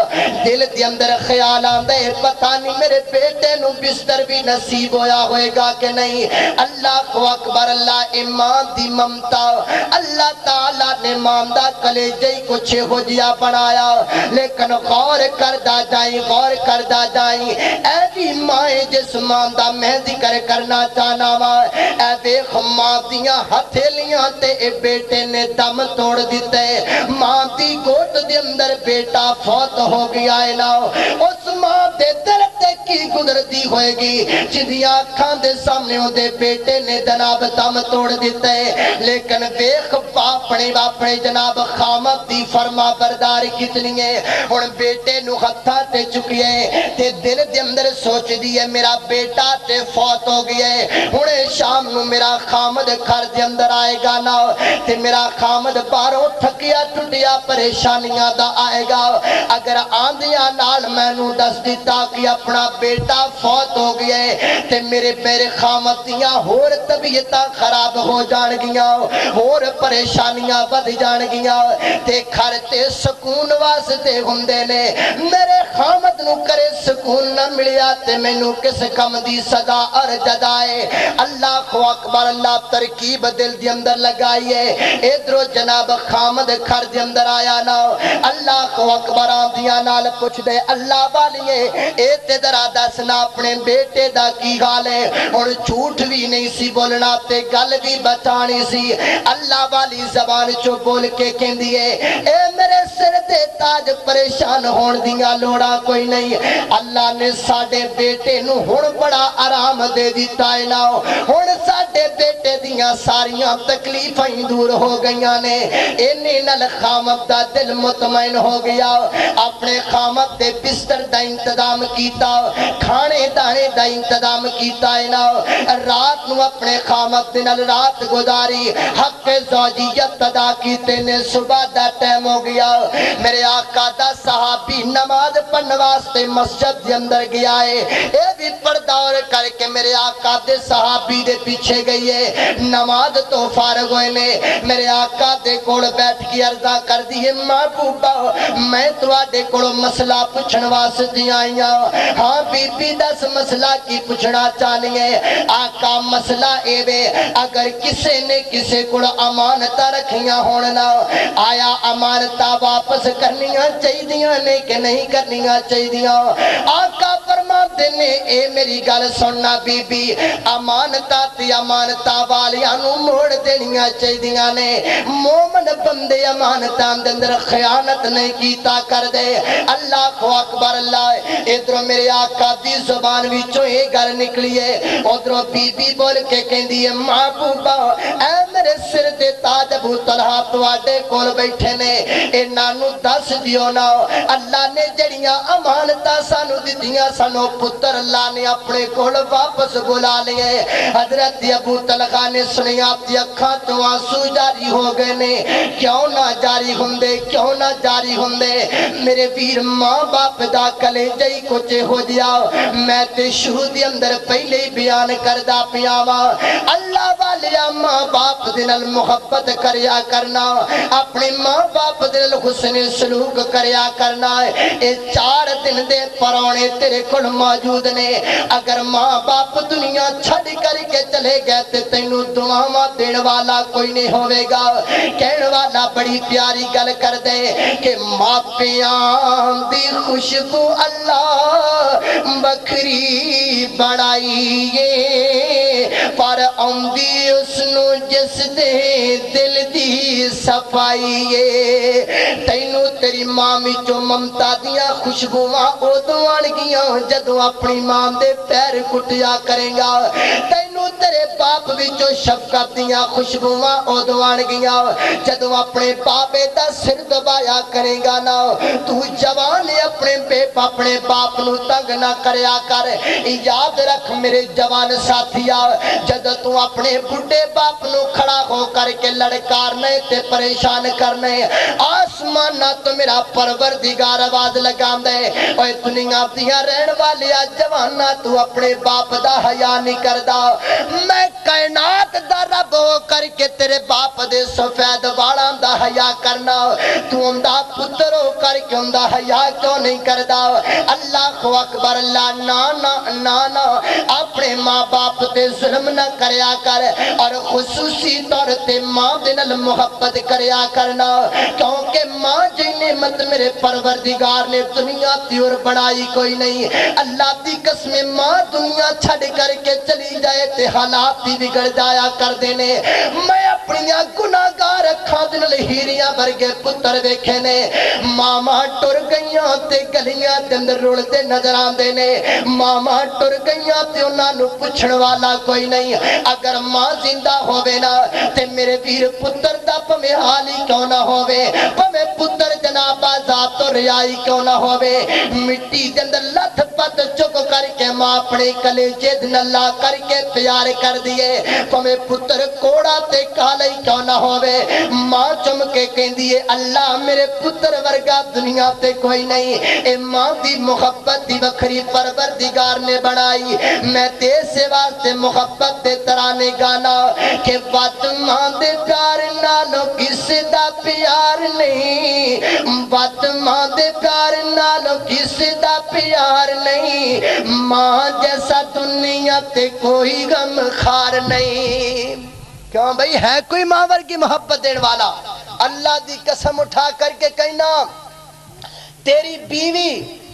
دل دے اندر خیال آندے پتہ نہیں میرے بیٹے نو بستر بھی نصیب ہویا ہوئے گا کہ نہیں اللہ کو اکبر اللہ ایمان دی ممتا اللہ تعالیٰ نے ماندہ کلیجے کچھ ہو جیا بنایا لیکن غور کردہ جائیں ایسی مائیں جس ماندہ میں ذکر کرنا چاہنا وا اے دیکھ ماں دیاں ہتھیلیاں تے اے بیٹے نے دم توڑ دیتے ماں دی گوٹ دے اندر بیٹا فوت ہو گیا ہے نا اس ماں دے دل تے کی گزر دی ہوئے گی جدیاں کھان دے سامنے ہو دے بیٹے نے جناب دم توڑ دیتے لیکن بیخ باپنے جناب خامت دی فرما برداری کتنی ہے اور بیٹے نو ہتھا تے چکیے تے دل دے اندر سوچ دیئے میرا بیٹا تے فوت ہو گئے انہیں شام نو میرا خامد گھر دے اندر آئے گا نا تے میرا خامد باروں تھکیا ٹوٹیا پریشانیاں دا آئے گا اگر آندیاں نال میں نو دس دیتا کہ اپنا بیٹا فوت ہو گئے تے میرے خامد دیاں ہور طبیعتاں خراب ہو جان گیاں اور پریشانیاں بد جان گیاں تے گھر تے سکون واسطے ہوندے نے میرے خامد نو کرے سکون نہ ملیا تے مینوں کس کم دی سزا اور جزائے اللہ کو اکبر اللہ ترکیب دل دی اندر لگائیے ادھرو جناب خامد گھر دی اندر آیا نا اللہ کو اکبر آندیاں نال پوچھ دے اللہ والیے اے تے ذرا دسنا اپنے بیٹے دا کی حال ہے اور جھوٹ بھی نہیں سی بولنا تے گل بھی بچانی سی اللہ والی زبان چو بول کے کہندی ہے اے میرے سر دے تاج پریشان ہون دیاں لوڑا کوئی نہیں۔ اللہ نے ساڈے بیٹے نو ہن بڑا آرام دے دیتا ہے نا، ہن ساڈے بیٹے دیاں ساریاں تکلیفاں دور ہو گئیاں نے، اینے نال خامد دا دل مطمئن ہو گیا، اپنے خامد دے بستر دا انتظام کیتا، کھانے دانے دا انتظام کیتا ہے نا، رات نو اپنے خامد دے نال رات گزاری، حق زوجیت ادا کیتے نے، صبح دا ٹائم ہو گیا، میرے آقا دا صحابی نماز پڑھن واسطے مسجد دے اندر گیا ہے، اے بھی پردہ اور کر کے میرے آقا دے صحابی دے پیچھے گئی ہے، نماز تو فارغ ہوئے نے، میرے آقا دے کوڑ بیٹھ کی عرضہ کر دیئے محبوبہ میں تو آدھے کوڑ مسئلہ پوچھن واسطے آئیاں، ہاں بی بی دس مسئلہ کی پوچھنا چاہیے، آقا مسئلہ اے وے اگر کسے نے کسے کوڑ امانتہ رکھیاں ہونا، آیا امانتہ واپس کرنیاں چاہی دیاں نے کہ نہیں کرنیاں چاہی دیاں؟ آقا فرما دینے اے میری گل سننا بی بی، امانتہ تی امانتہ والیاں موڑ دینیاں چاہی دیاں نے، مومن بندے امانتہ اندر خیانت نہیں کیتا کر دے، اللہ کو اکبر اللہ، ادھر میرے آقا دی زبان وچوں یہ گل نکلی ہے، ادھر بی بی بول کے کہندی ہے محبوبہ اے میرے سر دے تاج ابو طلحہ تواڈے کول بیٹھے نے، انہاں نو دس دیو نا اللہ نے جڑیاں امانتاں سانو دتیاں سانو پتر اللہ نے اپنے کول واپس بلا لیے۔ حضرت ابو طلحہ نے سنیا تے اکھاں تو آنسو جاری ہو گئے نے، کیوں نہ جاری ہوندے، کیوں نہ جاری ہوندے میرے ویر، ماں باپ دا کلیجہ ہی کچھ ہو جیا، میں تے شروع دی اندر پہلے ہی بیان کردہ پیاوا، اللہ والیا ماں باپ دنال محبت کریا کرنا، اپنی ماں باپ دنال حسن سلوک کریا کرنا، اے 4 دن دے پرونے تیرے کل موجود نے، اگر ماں باپ دنیا چھڑ کر کے چلے گئے تے تینوں دعاواں دین والا کوئی نہیں ہوئے گا، کہن والا بڑی پیاری گل کر دے کہ ماپیاں دی خوشبو اللہ بکری بڑھائیے، پر آندی اس نو جس دے دل دی صفائیے، تینوں تیری ماں وچوں ممتا دیاں خوشبواں ادوں آن گیاں جدوں اپنی ماں دے پیر کٹیا کریں گا، تینوں تیرے باپ وچوں شفقت دیاں خوشبواں ادوں آن گیاں جدوں اپنے بابے دا سر دبایا کرے گا نا، تو جوان اپنے باپ نو تنگ نہ کریا کر، یاد رکھ میرے جوان ساتھیا، جد تو اپنے بڑھے باپ نو کھڑا ہو کر کے لڑکارنے تے پریشان کرنے، آسمان نہ تو میرا پروردگار آواز لگا دے، اوہ دنیا دیا رہن والیا جوانا تو اپنے باپ دا حیا نہیں کردا، میں کائنات دا رب ہو کر کے تیرے باپ دے سفید والاں دا حیا کرنا، تو اندہ پتر ہو کر کے اندہ حیا کیوں نہیں کردا؟ اللہ کو اکبر اللہ، نانا اپنے ماں باپ تے ظلم نہ کریا کر، اور خصوصی طور تے ماں دنال محبت کریا کرنا، کیونکہ ماں جی نعمت میرے پروردگار نے دنیا تی اور بڑائی کوئی نہیں، اللہ دی قسم ماں دنیا چھڑ کر کے چلی جائے تے حالات بھی بگڑ جایا کر دینے، میں اپنیاں گناہگار اکھاں دنال ہیریاں برگے پتر دیکھے نے، ماما ٹر گئیاں تے گلیاں تے اندر رڑتے نظر آندے نے، ماما ٹر گئیاں تے انہاں نو پوچھن والا کوئی نہیں، اگر ماں زندہ ہووے نا تے میرے ویر پتر دا پمیں حالی کیوں نہ ہووے، پمیں پتر جناب آزاد تو ریائی کیوں نہ ہووے، مٹی دے اندر لتھ پت چک کر کے ماں اپنے کلیجے دناللہ کر کے پیار کر دیے، پمیں پتر کوڑا تے کالے کیوں نہ ہووے، ماں چم کے کہن دیے اللہ میرے پتر ورگا دنیا تے کوئی نہیں، اے ماں دی محبت دی وکھری پروردگار نے بڑھائی، میں تے سے واسطے محبت دے ترانے گانا کہ وات ماں دے پیار نالو کسی دا پیار نہیں، وات ماں دے پیار نالو کسی دا پیار نہیں، ماں جیسا دنیا تے کوئی غم خار نہیں۔ کیوں بھئی ہے کوئی ماں ورگی محبت دین والا؟ اللہ دی قسم اٹھا کر کے کہنا تیری بیوی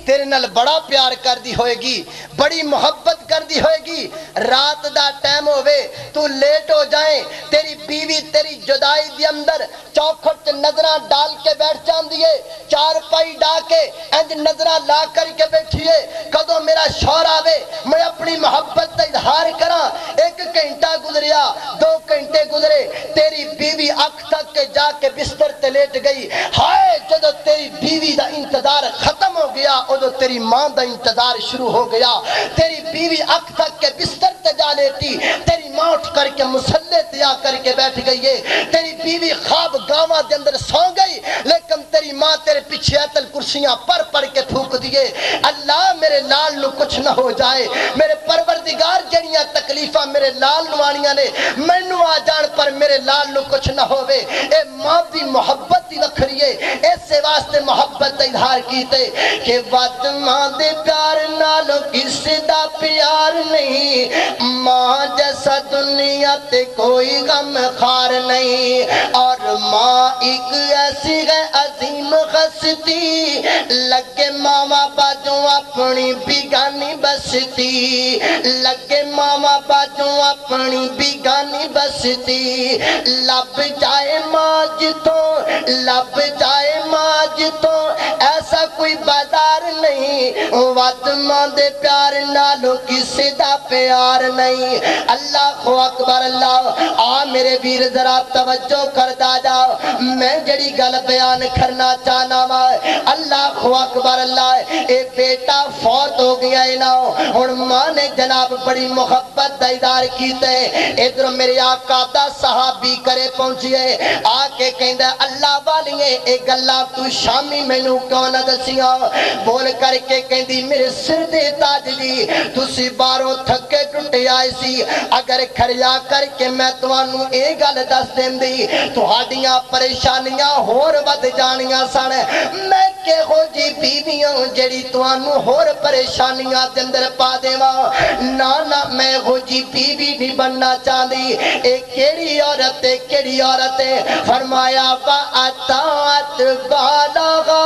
تیرے نال بڑا پیار کر دی ہوئے گی، بڑی محبت کر دی ہوئے گی، رات دا ٹائم ہوئے تو لیٹ ہو جائیں، تیری بیوی تیری جدائی دی اندر چوکھٹ نظرہ ڈال کے بیٹھ جان دیئے، چار پائی ڈا کے انج نظرہ لا کر کے بیٹھیے، کدو میرا شور آوے میں اپنی محبت دا اظہار کرا، 1 گھنٹہ گزریا 2 گھنٹے گزرے، تیری بیوی اکھ تک کے جا کے بستر تے لیٹ گئی، ہائے جدو تیری بیوی دا انتظار ختم ہو گیا ادو تیری ماں دا انتظار شروع ہو گیا، تیری بیوی اکھ تک کے بستر تے جا لیٹی، تیری ماں اٹھ کر کے مسلح تے آ کر کے بیٹھ گئی ہے، تیری بیوی خواب گاواں دے اندر سو گئی، لیکن تیری ماں تیرے پیچھے ایتل کرسیاں پڑھ کے پھونک دیے، اللہ میرے لال نو کچھ نہ ہو جائے، میرے پروردگار جڑیاں تکلیفاں میرے لال نوانیاں نے مینوں آ جان پر میرے لال نو کچھ نہ ہوئے، اے ماں دی محبت دی وکھری ہے، ایسے واسطے محبت دا اظہار کیتے کہ ود ماں دے پیار نالو کسی دا پیار نہیں، ماں جیسا دنیا تے کوئی غم خار نہیں، اور ماں ایک ایسی ہے عظیم ہستی، لگے ماما باجوں اپنی بیگانی بستی، لگے ماما باجوں اپنی بیگانی بستی، لب جائے ماں جتوں لب جائے ماں جتوں ایسا کوئی بازار نہیں، ود ماں دے پیار نالو کسی دا پیار نہیں، اللہ اکبر اللہ۔ آ میرے ویر ذرا توجہ کردا جا، میں جڑی گل بیان کرنا چاہنا وا، اللہ اکبر اللہ، اے بیٹا فوت ہو گیا ہے نا، ہن ماں نے جناب بڑی محبت دا اظہار کیتے، ادھر میرے آقا دا صحابی کرے پہنچیے، آ کے کہندا اللہ والیے اے گلاں تو شامی مینوں کیوں نہ دسیاں، بول کر کے کہندی میرے سر دے تاج جی تسی باروں تھکے ٹٹے آئے سی، اگر کھڑیا کر کے میں تانوں اے گل دس دیندی تہاڈیاں پریشانیاں ہور ود جانیاں سن، میں کہو جی بیویاں جڑی تانوں ہور پریشانیاں دے اندر پا دیواں، نا نا میں ہو جی بیوی نہیں بننا چاہندی، اے کیڑی عورت ہے کیڑی عورت ہے، فرمایا اطاعت بالغا،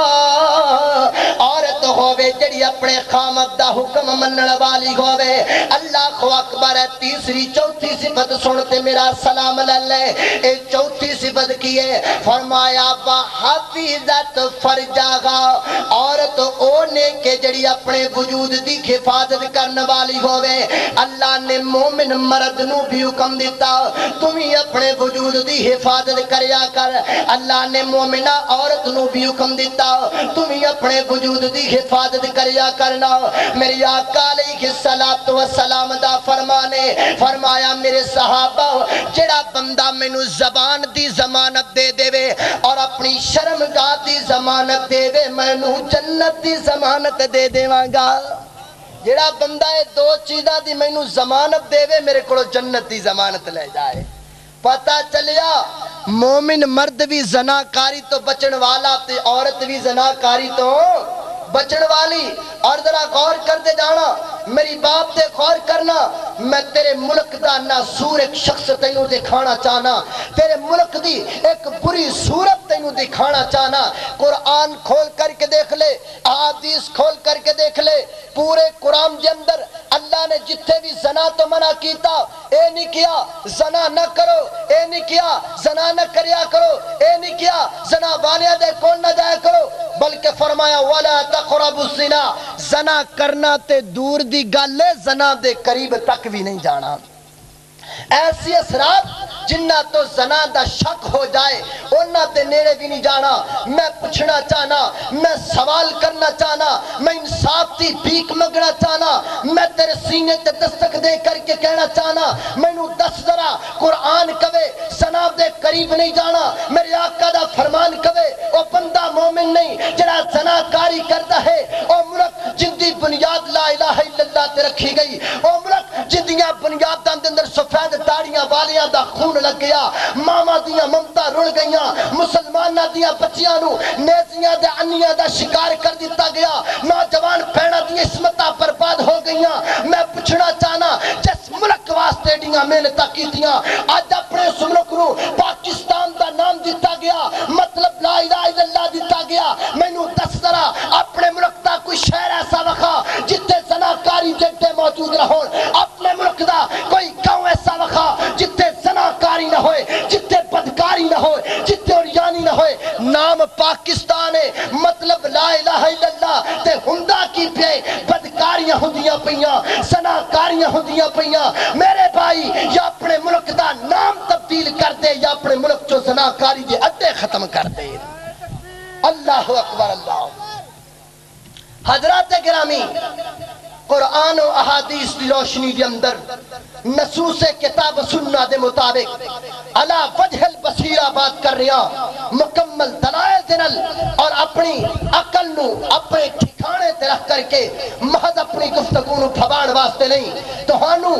عورت ہووے جڑی اپنے خامد دا حکم منن والی ہووے، اللہ اکبر ہے۔ تیسری چوتھی صفت سنتے میرا سلام لے، اے چوتھی صفت کی ہے، فرمایا حفظت فرجاغا، عورت اونے کے جڑی اپنے وجود دی حفاظت کرنے والی ہووے، اللہ نے مومن مرد نو بھی حکم دیتا تمہیں اپنے وجود دی حفاظت کریا کر، اللہ نے مومنہ عورت نو بھی حکم دیتا تمہیں اپنے وجود دی حفاظت کریا کرنا، میری آقا علیہ السلام دا فرمانے، فرمایا میرے صحابہ جڑا بندہ مینوں زبان دی ضمانت دے دے وے اور اپنی شرمگاہ دی ضمانت دے وے مینوں جنت دی ضمانت دے دیواں گا، جڑا بندہ ہے 2 چیزاں دی مینوں ضمانت دے وے میرے کولوں جنت دی ضمانت لے جائے، پتہ چلیا مومن مرد بھی زناکاری تو بچن والا تے عورت بھی زناکاری تو بچن والی، اور ذرا غور کر دے جانا میری باپ دے غور کرنا، میں تیرے ملک دا ناسور ایک شخص تینوں دکھانا چاہنا، تیرے ملک دی ایک بری صورت تینوں دکھانا چاہنا، قرآن کھول کر کے دیکھ لے، احادیث کھول کر کے دیکھ لے، پورے قرآن دے اندر اللہ نے جتھے بھی زنا تو منع کیتا، اے نہیں کیا زنا نہ کرو، اے نہیں کیا زنا نہ کریا کرو، اے نہیں کیا زنا والیاں دے کول نہ جایا کرو، بلکہ فرمایا وَلَا تَقْرَبُوا الزِّنَا، زنا کرنا تے دور دی گل ہے، زنا دے قریب تک بھی نہیں جانا، ایسی اثرات جنہ تو زنا دا شک ہو جائے انہ تے نیڑے بھی نہیں جانا، میں پوچھنا چاہنا، میں سوال کرنا چاہنا، میں انصاف دی بھیک مگنا چاہنا، میں تیرے سینے تے دستک دے کر کے کہنا چاہنا، میں نو دس ذرا قرآن کہے زنا دے قریب نہیں جانا، میرے آقا دا فرمان کہے او بندہ مومن نہیں جڑا زنا کاری کرتا ہے، او ملک جن دی بنیاد لا الہ الا اللہ تے رکھی گئی، او ملک جن دیاں بنیاداں دے اندر سفید داڑیاں والیاں دا خون لگ گیا، ماما دیاں ممتا رڑ گئیاں، مسلمانہ دیاں بچیاں نو نیزیاں دے انیاں دا شکار کر دیتا گیا، نوجوان پیڑا دیاں اسمتہ برباد ہو گئیاں، میں پوچھنا چاہنا جس ملک واسطے دیاں محنتاں کیتیاں آج اپنے اس ملک نو پاکستان دا نام دیتا گیا، مطلب لا الہ الا اللہ دیتا گیا، میں نو دس ذرا اپنے ملک دا کوئی شہر پے بدکاریاں ہوندیاں پیاں زناکاریاں ہوندیاں پیاں میرے بھائی یا اپنے ملک دا نام تبدیل کر دے یا اپنے ملک چو زناکاری دے اڈے ختم کر دے اللہ اکبر اللہ حضرات گرامی قرآن و احادیث دی روشنی کے اندر نصوص کتاب سننا دے مطابق علا وجہ البصیرہ بات کر رہا مکمل دلائل دنل اور اپنی عقل نو اپنے ٹھکانے تے رکھ کر کے محض اپنی گفتگو نو پھبان واسطے نہیں توہانو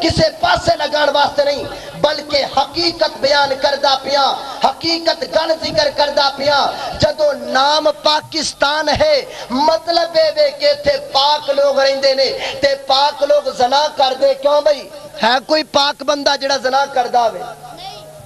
کسے پاسے لگان واسطے نہیں بلکہ حقیقت بیان کردہ پیا حقیقت گل ذکر کردہ پیا جدو نام پاکستان ہے مطلب ہے کہ تھے پاک لوگ رہندے نے تے پاک لوگ زنا کر دے کیوں بھئی ہے کوئی پاک بندہ جڑا زنا کردہ ہوئے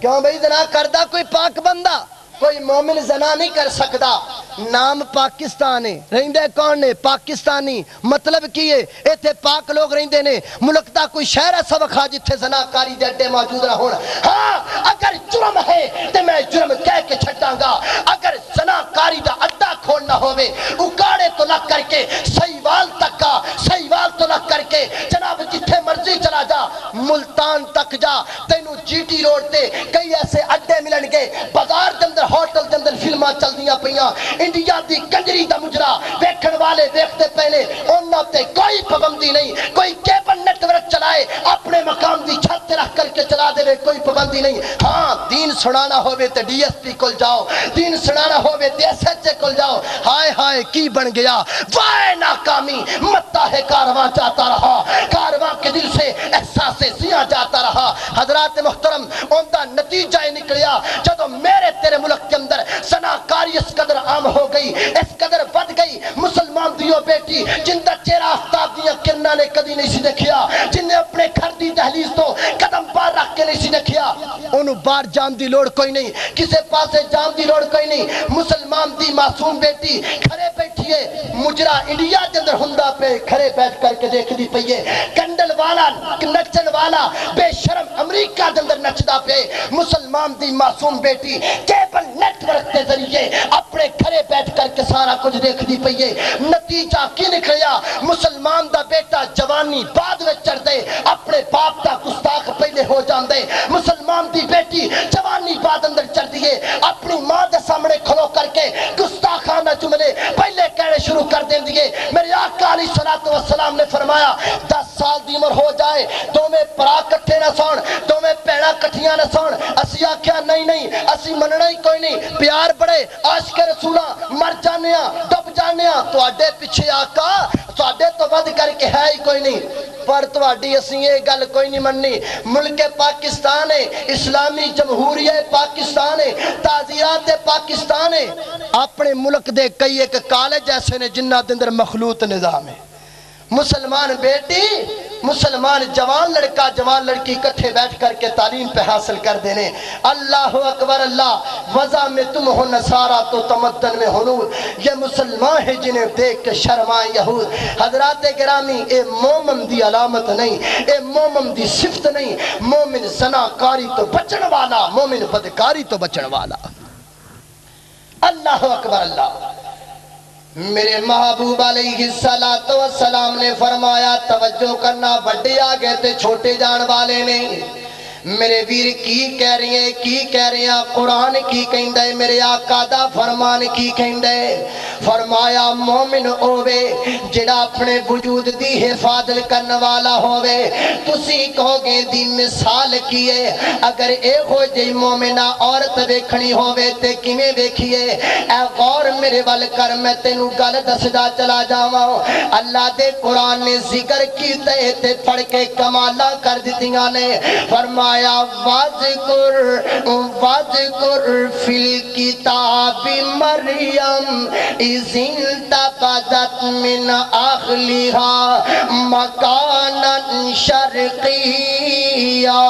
کیوں بھئی زنا کردہ کوئی پاک بندہ کوئی مومن زنا نہیں کر سکتا نام پاکستان ہے رہندے کون نے پاکستانی مطلب کیے ایتھے پاک لوگ رہندے نے ملک دا کوئی شہر ایسا وکھا جتھے زناکاری دے اڈے موجود نہ ہونا ہاں اگر جرم ہے تے میں جرم کہہ کے چھٹاں گا اگر زناکاری دا اڈا کھولنا ہوئے اکاڑے تو لگ کر کے سیوال تک کا سیوال تو لگ کر کے جناب جتھے مرضی چلا جا ملتان تک جا تینوں جی ٹی روڈ تے کئی ایسے اڈے ملن گے بازار دے اندر ہوٹل دے اندر فلماں چل دیاں پیاں انڈیا دی کنجری دا مجرا ویکھن والے ویکھتے پہلے انہاں تے کوئی پابندی نہیں کوئی کیبل نیٹ ورک چلائے اپنے مقام دی چھت رکھ کر کے چلا دے کوئی پابندی نہیں ہاں دین سنانا ہوئے تے ڈی ایس پی کول جاؤ دین سنانا ہوئے تے ایس ایچ اے کول جاؤ ہائے ہائے کی بن گیا وائے ناکامی متا ہے کارواں جاتا رہا کارواں کے دل سے احساس زیاں جاتا رہا حضرات محترم ان دا نتیجہ نکلیا جدو میرے تیرے ملک کے اندر زناکاری اس قدر عام ہو گئی اس قدر بڑھ گئی مسلمان دیو بیٹی جن دا چہرہ آفتاب دیا کرنا نے کدی نہیں سی دیکھیا جن نے اپنے گھر دی دہلیز تو قدم بار رکھ کے نہیں سی دیکھیا انہوں بار جام دی لوڑ کوئی نہیں کسے پاسے جام دی لوڑ کوئی نہیں مسلمان دی معصوم بیٹی کھڑے بیٹھیے مجرا انڈیا کے اندر ہندا پہ کھڑے بیٹھ کر کے دیکھ دی پئیے کنڈل والا نچن والا بے شرم امریکہ کے اندر نچدا پہ مسلمان دی معصوم بیٹی کیبل نیٹ ورک کے ذریعے اپنے گھرے بیٹھ کر کے سارا کچھ دیکھ دی پئیے نتیجہ کی نکلیا مسلمان دا بیٹا جوانی بعد میں چڑھ دے اپنے باپ دا گستاخ پہلے ہو جان دے مسلمان دی بیٹی جوانی بعد اندر چڑھ دیے اپنی ماں دے سامنے کھلو کر کے گستاخانہ جملے پہلے کہنے شروع کر دیں دیے میرے آقا علیہ السلام نے فرمایا 10 سال دی عمر ہو جائے تو میں پرا کٹھے نہ سون تو میں پیڑا کٹھیاں نہ سون اسی آکھیا نہیں اسی مننا ہی کوئی نہیں پیار بڑے عاشق رسولہ مر جانے ڈب جانے تو آڈے پیچھے آقا تو آڈے تو ود کر کے ہے ہی کوئی نہیں پر تو آڈی اسی یہ گل کوئی نہیں مننی ملک پاکستان ہے اسلامی جمہوریہ پاکستان ہے تعزیرات پاکستان ہے اپنے ملک دے کئی ایک کالج ایسے نے جنہ دندر مخلوط نظام ہے مسلمان بیٹی مسلمان جوان لڑکا جوان لڑکی کٹھے بیٹھ کر کے تعلیم پہ حاصل کر دینے اللہ اکبر اللہ وضع میں تم ہو نصارہ تو تمدن میں ہنود یہ مسلمان ہے جنہیں دیکھ کے شرمائیں یہود حضرات گرامی اے مومن دی علامت نہیں اے مومن دی صفت نہیں مومن زناکاری تو بچن والا مومن بدکاری تو بچن والا اللہ اکبر اللہ میرے محبوب علیہ السلام نے فرمایا توجہ کرنا بڑے آگے تے چھوٹے جان والے نے میرے ویر کی کہہ رہی ہیں قرآن کی کہندہ ہے میرے آقا دا فرمان کی کہندہ ہے فرمایا مومن ہووے جڑا اپنے وجود دی حفاظت کرنے والا ہووے تسی کہو گے دی مثال کیے اگر اے ہو جئی مومنہ عورت ویکھنی ہووے تے کیویں ویکھیے اے غور میرے ول کر میں تینوں گل دسدا چلا جاواں اللہ دے قرآن نے ذکر کیتے تے پڑھ کے کمالاں کر دتیاں نے فرمایا واذکر فی الکتاب مریم اذ انتبذت من اہلها مکانا شرقیا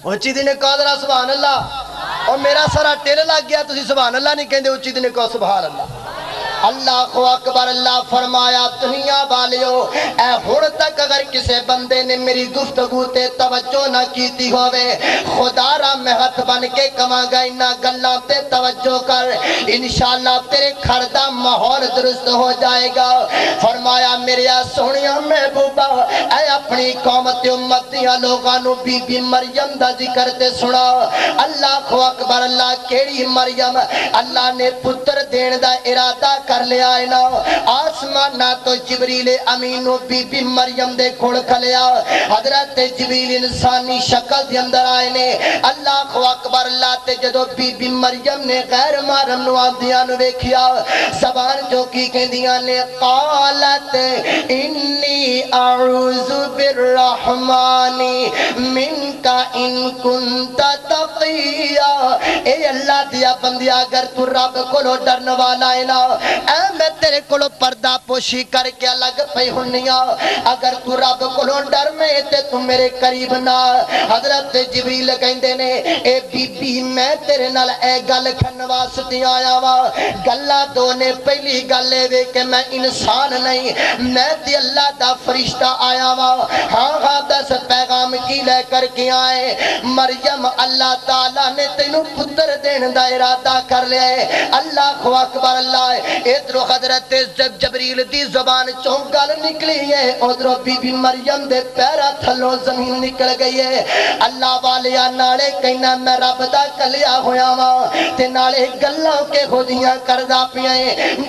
اچھی دن کہا ذرا سبحان اللہ اور میرا سارا ٹیل لگ گیا تسی سبحان اللہ نہیں کہندے اچھی دن کہو سبحان اللہ اللہ اکبر اللہ فرمایا دنیا والیو اے ہن تک اگر کسے بندے نے میری گفتگو تے توجہ نہ کیتی ہوئے خدا را میں ہاتھ بن کے کہاں گا انہاں گلاں تے توجہ کر انشاءاللہ تیرے گھر دا ماحول درست ہو جائے گا فرمایا میرے سونیا محبوبہ اے اپنی قوم تے امت دیاں لوگاں نو بی بی مریم دا ذکر تے سنا اللہ اکبر اللہ کیڑی مریم اللہ نے پتر دین دا ارادہ کر لیا ہے نا آسمان نہ تو جبریل امین و بی بی مریم دے کھڑ کھلیا حضرت جبریل انسانی شکل دے اندر آئے نے اللہ اکبر اللہ تے جدو بی بی مریم نے غیر محرم نو آندیاں نو ویکھیا زبان جو کی کہندیاں نے قالت انی اعوذ بالرحمن منکا ان کنت تقیا اے اللہ دیا بندیا اگر تو رب کولو ڈرن والا ہے نا اے میں تیرے کولو پردہ پوشی کر کے الگ پئی ہنیا اگر تو رب کولو ڈر میں تے تو میرے قریب نہ حضرت جبریل کہندے نے اے بی بی میں تیرے نال اے گل کھن واسطے آیا وا گلا دو نے پہلی گل اے کہ میں انسان نہیں میں تے اللہ دا فرشتہ آیا وا ہاں ہاں دس پیغام کی لے کر کے آئے مریم اللہ تعالیٰ نے تینوں پتر دین دا ارادہ کر لیا ہے اللہ اکبر اللہ ادھر حضرت جبریل دی زبان چوں گل نکلی ہے ادھر بی بی مریم دے پیرا تھلوں زمین نکل گئی ہے اللہ والیا نالے کہنا میں رب دا کلیا ہویا وا تے نالے گلاں کے خودیاں کردا پیاں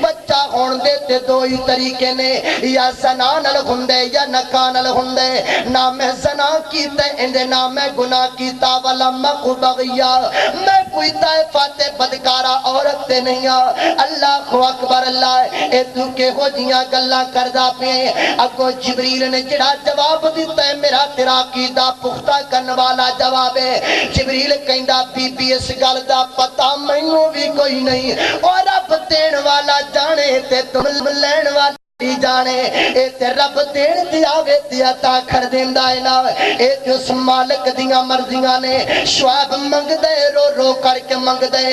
بچہ ہون دے تے دو ہی طریقے نے یا زنا نال ہوندے یا نکاح نال ہوندے نہ میں زنا کیتا اندے نہ میں گناہ کیتا والا مکو بغیا میں کوئی طائفات بدکارا عورت تے نہیں اللہ اکبر اللہ اے تو کہ ہو جیاں گلاں کردا پئے اگوں جبریل نے جڑا جواب دیتا ہے میرا تیرا عقیدہ پختہ کرن والا جواب ہے جبریل کہندا بی بی اس گل دا پتہ مینوں بھی کوئی نہیں اور رب دین والا جانے تے تم لین والا جانے اے تے رب دین دیا وے دیا تا کھڑ دیندا ہے نا اے اس مالک دیاں مرضیاں نے شعیب منگ دے رو رو کر کے منگ دے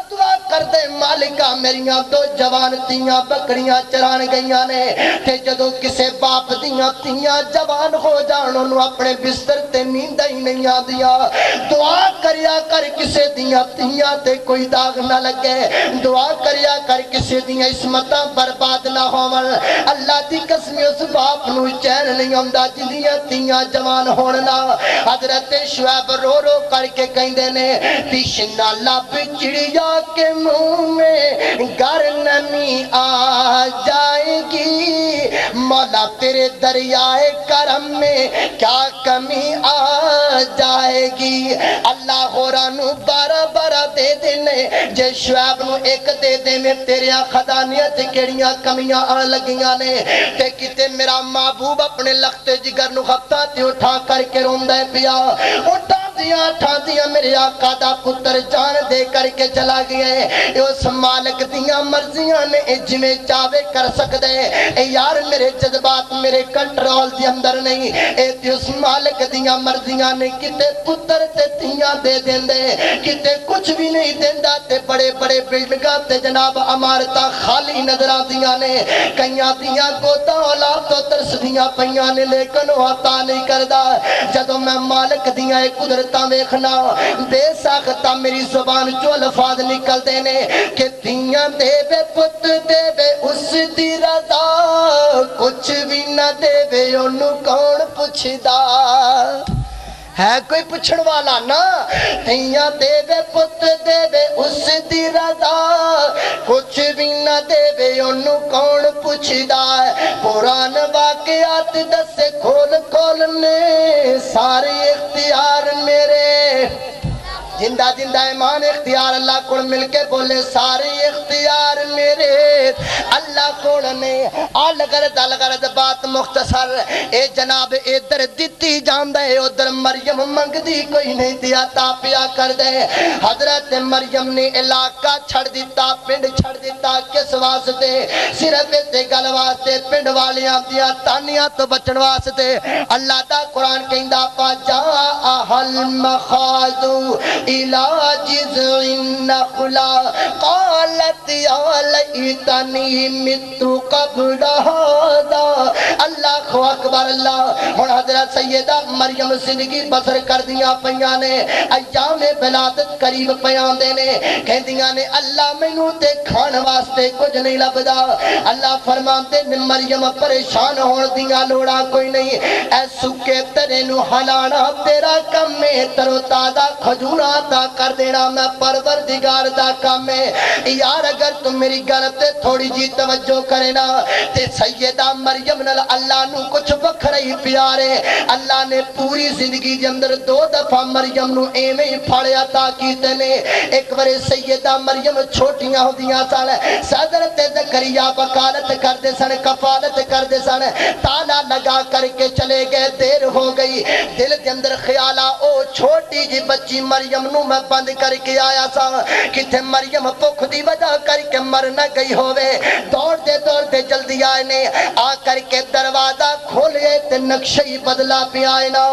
دعا کر دے مالکا میریاں دو جوان تیاں بکریاں چران گئیاں نے تے جدو کسے باپ دیاں تیاں جوان ہو جان انہوں اپنے بستر تے نیندہ ہی نہیں آدیا دعا کریا کر کسے دیاں تیاں تے کوئی داغ نہ لگے دعا کریا کر کسے دیاں اسمتاں برباد نہ ہومن اللہ دی قسمی اس باپ نو چین نہیں ہوندا جدیاں تیاں جوان ہوننا حضرت شعیب رو رو کر کے کہندے نے تشنا لب چڑیا کے منہ میں گر نمی آ جائے گی مولا تیرے دریائے کرم میں کیا کمی آ جائے گی اللہ غورانو بارہ بارہ دے دینے جے شعیب نو ایک دے دے میں تیرے خدانیت کیڑیاں کمیاں آ لگیاں نے تے کتے میرا محبوب اپنے لخت جگر نو خطہ تے اٹھا کر کے روندہ پیا اٹھا دیا میرے آقا دا پتر جان دے کر کے چلا گئے اس مالک دیاں مرضیاں نے اجمے چاوے کر سکتے اے یار میرے جذبات میرے کنٹرول دی اندر نہیں اے تے اس مالک دیاں مرضیاں نے کتے پتر تے تیاں دے دیں دے کتے کچھ بھی نہیں دیندہ تے بڑے بڑے بلڈگاں تے جناب امارتہ خالی نظران دیاں نے کئیاں دیاں گوتا اولاد تو ترس دیاں پیاں نے لیکن وہ عطا نہیں کردہ جدو میں مالک دیاں ایک قدرتاں ویکھنا بے ساختہ میری زبان جو الفاظ نکل دینے کہ دیاں دے بے پت دے بے اس دی رضا کچھ بھی نہ دے بے انہوں کون پوچھدا ہے کوئی پوچھن والا نا تیاں دے بے پت دے بے اس دی رضا کچھ بھی نہ دے بے انہوں کون پوچھدا پران واقعات دس کھول کھولنے سارے اختیار میرے زندہ زندہ ایمان اختیار اللہ کو مل کے بولے سارے اختیار میرے اللہ کو نے الغرض بات مختصر اے جناب ادھر دیتی جاندہ ہے ادھر مریم منگ دی کوئی نہیں دیا تاپیا کر دے حضرت مریم نے علاقہ چھڑ دیتا پنڈ چھڑ دیتا کس واسطے صرف تے گل واسطے پنڈ والیاں دیا تانیاں تو بچن واسطے اللہ دا قرآن کہندہ فَجَاءَهَا الْمَخَاضُ إِلَى جِذْعِ النَّخْلَةِ قَالَتْ يَا لَيْتَنِي لیتنی مت قبل ھذا۔ اللہ اکبر اللہ۔ ہن حضرت سیدہ مریم زندگی بسر کر دیاں پیاں نے، ایام ولادت قریب پیاں دے نے، کہندیاں نے اللہ مینوں تے کھان واسطے کچھ نہیں لبدا۔ اللہ فرماندے نے مریم پریشان ہون دیاں لوڑاں کوئی نہیں، اے سکے ترے نو ہلانا تیرا کم ہے، ترو تازہ کھجوراں عطا کر دینا میں پروردگار دا کم ہے۔ یار اگر تم میری گل تے تھوڑی جی توجہ کرے نا تے سیدہ مریم نال اللہ نو کچھ وکھرا ہی پیارے۔ اللہ نے پوری زندگی دے اندر 2 دفعہ مریم نو ایویں ہی پھڑ عطا کیتے نے۔ ایک بار سیدہ مریم چھوٹیاں ہوندیاں سن، حضرت زکریا وکالت کردے سن، کفالت کردے سن، تالا لگا کر کے چلے گئے، دیر ہو گئی۔ دل دے اندر خیال آ او چھوٹی جی بچی مریم نو میں بند کر کے آیا سا، کتے مریم بھوک دی وجہ کر کے مر نہ گئی ہووے۔ دوڑ دے جلدی آئے نے، آ کر کے دروازہ کھولے تے نقشہ ہی بدلا پہ آئے نا۔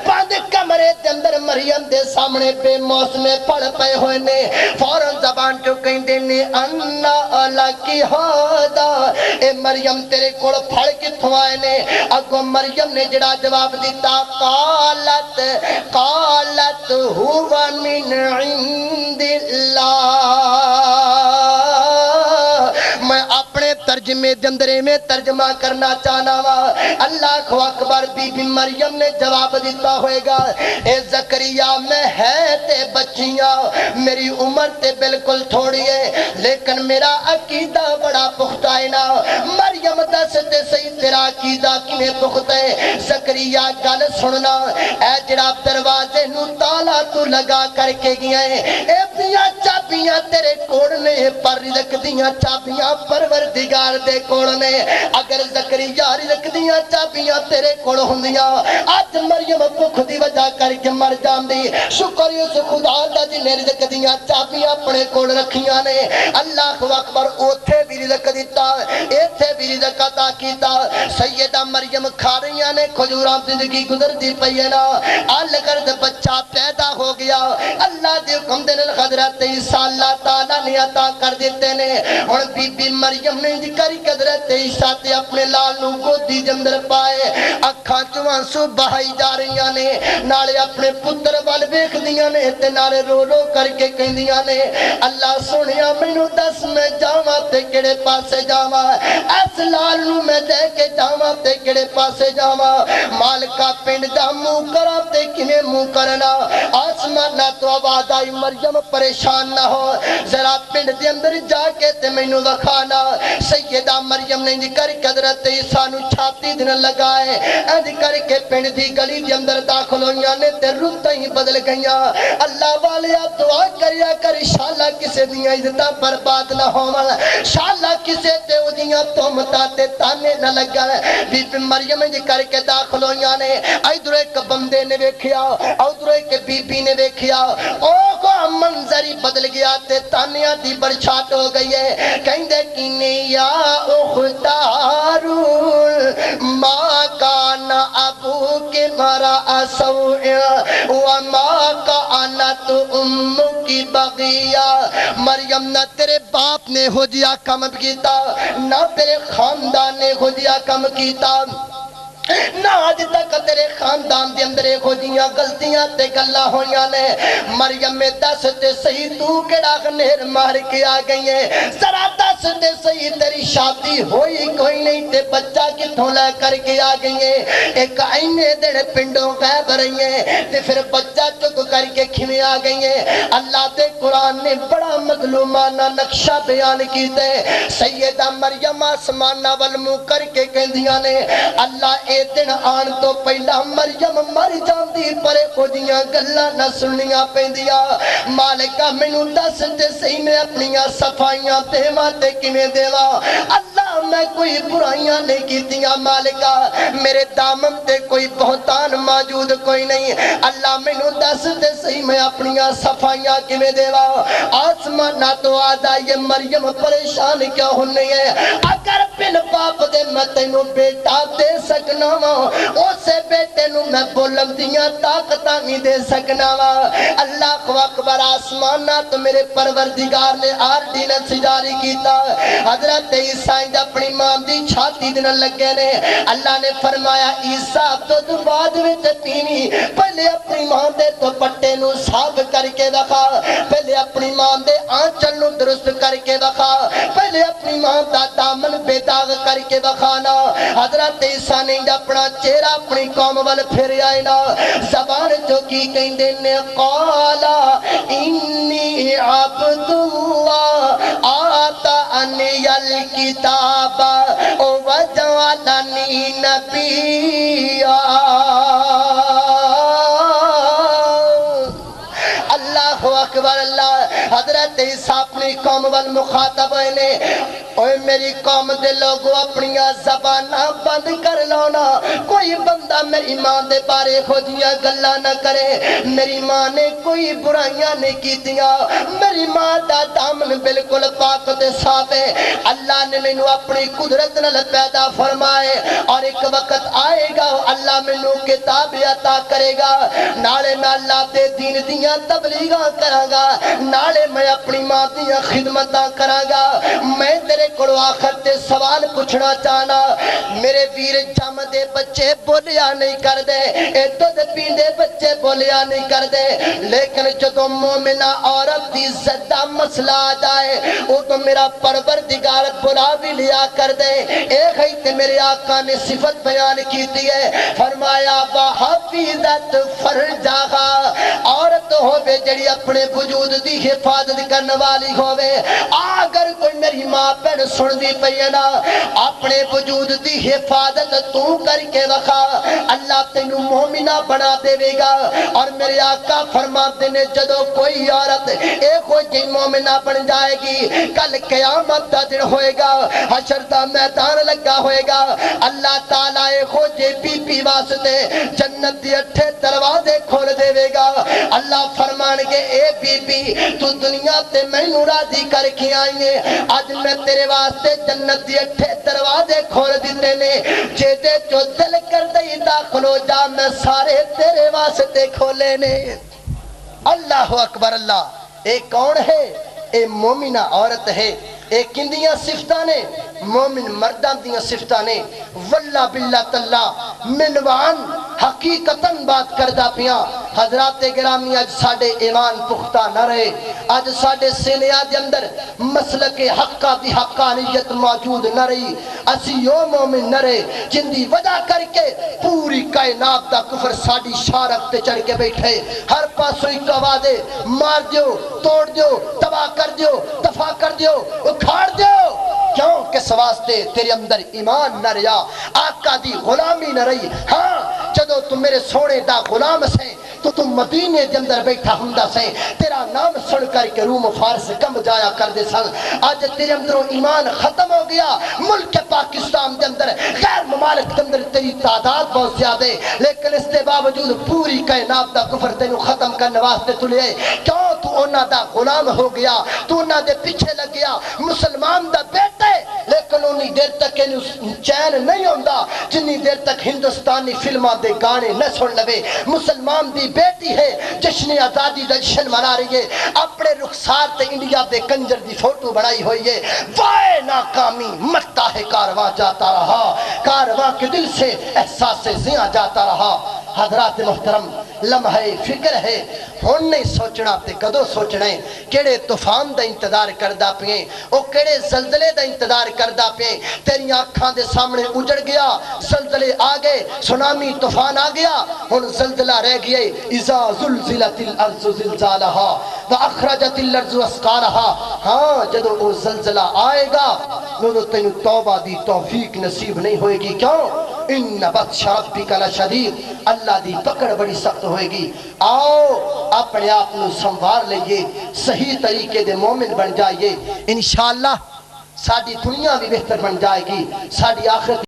بند کمرے دے اندر مریم دے سامنے بے موسمے پڑ پے ہوئے نے، فوراں زبان چو کہندے نے انا لکی ھذا، اے مریم تیرے کول پھڑ کتھوں آئے نے؟ اگوں مریم نے جڑا جواب دیتا قالت ہوا من عند اللہ۔ میں اپنے ترجمے دے اندر میں ترجمہ کرنا چاہنا وا، اللہ اکبر۔ بی بی مریم نے جواب دیتا ہوئے گا اے زکریا میں ہے تے بچیاں، میری عمر تے بالکل تھوڑی ہے لیکن میرا عقیدہ بڑا پختہ ہے نا۔ مریم دس تے صحیح تیرا عقیدہ کنے پختہ ہے؟ زکریا گل سننا، اے جڑا دروازے نو تالا تو لگا کر کے گیا ہے، اے دیاں چابیاں تیرے کوڑ نے، پر رزق دیاں چابیاں پروردگار دے کوڑ نے۔ اگر زکریا رزق دیاں چابیاں تیرے کوڑ ہوندیاں، آج مریم بھوک دی وجہ کر کے مر جاندی۔ شکر اس خدا دا جنے رزق دیاں چابیاں اپنے کوڑ رکھیاں نے۔ اللہ اکبر، اوتھے بھی رزق دیتا، ایتھے بھی رزق عطا کیتا۔ سیدہ مریم کھا رہیاں نے کھجوراں، زندگی گزر دی پئی ہے نا۔ الگرد بچہ پیدا ہو گیا، اللہ دے حکم دے نال حضرت عیسیٰ اللہ تعالیٰ نے عطا کر دیتے نے۔ ہن بی بی مریم نے ذکر حضرت عیسیٰ تے اپنے لال نو گودی دے اندر پائے، اکھاں چوں آنسو بہائی جا رہیاں نے، نالے اپنے پتر ول ویکھدیاں نے تے نالے رو رو کر کے کہندیاں نے اللہ سونیا مینوں دس میں جاواں تے کیڑے پاسے جاواں، اس لال نو میں دے کے جاواں تے کیڑے پاسے جاواں، مالکا پنڈ دا منہ کراں تے کیویں منہ کرنا۔ آسمان تو آواز آئی مریم پریشان نہ ہو، ذرا پنڈ دے اندر جا کے تے مینوں وکھانا۔ سیدہ مریم نے ذکر حضرت عیسیٰ نو چھاتی دن لگائے، اند کر کے پنڈ دی گلی دے اندر داخل ہوئیاں نے تے رتاں ہی بدل گئیاں۔ اللہ والیا دعا کریا کر انشاءاللہ کسے دیاں عزتاں برباد نہ ہوون، انشاءاللہ کسے تے اودیاں تہمتاں تے تانے نہ لگن۔ بی بی مریم ذکر کے داخل ہوئیاں نے، ادھر ایک بندے نے ویکھیا، ادھر ایک بی بی نے ویکھیا، او کو منظر ہی بدل گیا تے تانیاں دی برچھاٹ ہو گئی ہے۔ کہندے کینے یا اختارو ماں کان ابو کے مرا سوء وما کانت ام کی بغیہ۔ مریم نہ تیرے باپ نے ہو جیا کم کیتا، نہ تیرے خاندان نے ہو جیا کم کیتا، نہ آج تک تیرے خاندان دے اندر ہو جیاں غلطیاں تے گلا ہویاں نے۔ مریم میں دس تے صحیح تو کیڑا غنیر مار کے آ گئی ہے، ذرا دس تے صحیح تیری شادی ہوئی کوئی نہیں تے بچہ کتھوں لے کر کے آ گئی ہے؟ ایک اینے دن پنڈوں غائب رہی ہے تے پھر بچہ چک کر کے کھویں آ گئی ہے۔ اللہ دے قرآن نے بڑا مظلومانہ نقشہ بیان کیتا ہے۔ سیدہ مریم آسمانہ ول منہ کر کے کہندیاں نے اللہ اے دن آن تو پہلا مریم مر جاندی پر خودیاں گلاں نہ سننیاں پیندیاں۔ مالکا مینوں دس تے صحیح میں اپنیاں صفائیاں دیواں تے کیویں دیواں؟ اللہ میں کوئی برائیاں نہیں کیتیاں، مالکا میرے دامن تے کوئی بہتان موجود کوئی نہیں، اللہ مینوں دس تے صحیح میں اپنیاں صفائیاں کیویں دیواں؟ آسمان نہ تو آدا یہ مریم پریشان کیا ہونے ہے؟ اگر بن باپ دے میں تینوں بیٹا دے سکنا وا اسے بیٹے نو میں بلندیاں طاقتاں نہیں دے سکنا وا اللہ اکبر آسمانہ تو میرے پروردگار نے آرڈیننس جاری کیتا حضرت عیسیٰ اپنی ماں دی چھاتی دن لگے نے اللہ نے فرمایا عیسیٰ تو بعد وچ پیوی پہلے اپنی ماں دے تو پٹے نو صاف کر کے دکھا پہلے اپنی ماں دے آنچل نو درست کر کے دکھا پہلے اپنی ماں دا دامن بے داغ کر کے دکھانا حضرت عیسیٰ نے اپنا چہرہ اپنی قوم وال پھر آئے نا زبان جو کی کہندے نے قالا انی عبد اللہ آتانی الکتاب وجعلنی نبیا اللہ اکبر اللہ حضرت عیسیٰ اپنی قوم والمخاطب نے اوے میری قوم دے لوگوں اپنی زبانہ بند کر لونا کوئی بندہ میری ماں دے بارے خودیاں گلہ نہ کرے میری ماں نے کوئی برائیاں نہیں کیتیاں میری ماں دا دامن بالکل پاک تے صاف ہے اللہ نے میں اپنی قدرت نال پیدا فرمائے اور ایک وقت آئے گا اللہ میں کتاب عطا کرے گا نالے میں اللہ دے دین دیاں تبلیغاں کراں گا نالے میں اپنی ماں دیاں خدمتاں کراں گا میں تیرے کو آخر تے سوال پوچھنا چاہنا میرے ویر جم دے بچے بولیا نہیں کر دے اے دودھ پیندے بچے بولیا نہیں کر دے لیکن جدو مومنہ عورت دی زدہ مسئلہ آ جائے وہ تو میرا پروردگار بلا بھی لیا کر دے ایک ہی تے میرے آقا نے صفت بیان کی ہے فرمایا بحفیظت فرجاغا عورت ہوئے جڑی اپنے وجود دی حفاظت کرنے والی ہوئے اگر کوئی میری ماں پہن سن دی پینا اپنے وجود دی حفاظت تو کر کے وخا اللہ تینوں مومنہ بنا دے گا اور میرے آقا فرماتے نے جدو کوئی عورت ایک ہو جی مومنہ بن جائے گی کل قیامت دا دن ہوئے گا حشر دا میدان لگا ہوئے گا اللہ تعالیٰ ایک ہو جی بی بی واسطے جنت دی 8 دروازے کھول دے گا اللہ فرمان کے اے بی بی تو دنیا تے میں راضی کر کے آئی ہے آج میں تیرے واسطے جنت دی 8 دروازے کھول دیتے نے جیدے جو دل کر دئی داخل ہو جا میں سارے تیرے واسطے کھولے نے اللہ اکبر اللہ اے کون ہے اے مومنہ عورت ہے اے کندیاں صفتہ نے مومن مردان دیاں صفتہ نے واللہ باللہ تاللہ منوان حقیقتاً بات کردہ پیاں حضرات گرامی آج ساڑھے ایمان پختہ نہ رہے آج ساڑھے سینیاں دے اندر مسلک حقہ دی حقانیت موجود نہ رہی اسی یو مومن نہ رہے جن دی وجہ کر کے پوری کائنات دا کفر ساڑھی شارک تے چڑھ کے بیٹھے ہر پاسوئی تو آوازے مار دیو توڑ دیو تباہ کر دیو دفاع کر دیو اکھاڑ دیو کیوں کس واسطے تیرے اندر ایمان نہ رہا آقا دی غلامی نہ رہی ہاں جدو تم میرے سونے دا غلام سے تو تم مدینے دے اندر بیٹھا ہندہ سے تیرا نام سن کر کے روم و فارس کم جایا کر دے سن آج تیرے اندروں ایمان ختم ہو گیا ملک پاکستان دے اندر غیر ممالک دے اندر تیری تعداد بہت زیادہ ہے لیکن اس دے باوجود پوری کائنات دا کفر تینوں ختم کرنے واسطے تلے کیوں تو انہاں دا غلام ہو گیا تو انہاں دے پیچھے لگ گیا مسلمان دا بیٹے لیکن انہی دیر تک چین نہیں ہوندہ جنہی دیر تک ہندوستانی فلمان دے گانے نہ سن لوے مسلمان دی بیٹی ہے جشن آزادی دا جشن منا رہی ہے اپنے رخسار تے انڈیا دے کنجر دی فوٹو بڑھائی ہوئی ہے وائے ناکامی مٹتا ہے کارواں جاتا رہا کارواں کے دل سے احساس زیاں جاتا رہا حضرات محترم لمحہ فکر ہے ہون نہیں سوچنا تے کدو سوچنے کیڑے طوفان دا انتظار کردہ پئیں او کیڑے زلزلے دا انتظار کردہ پئیں تیری آنکھاں دے سامنے اجڑ گیا زلزلے آگے سونامی طوفان آ گیا ہن زلزلہ رہ گئے اذا زلزلت الارض زلزالہا واخرجت الارض اسقالہا ہاں جدو او زلزلہ آئے گا نو تینو توبہ دی توفیق نصیب نہیں ہوئے گی کیوں ان بطش ربک لشدید اللہ دی پکڑ بڑی سخت ہوئے گی آؤ اپنے آپ نو سنوار لئیے صحیح طریقے دے مومن بن جائیے انشاءاللہ ساڑھی دنیا بھی بہتر بن جائے گی ساڑھی آخرت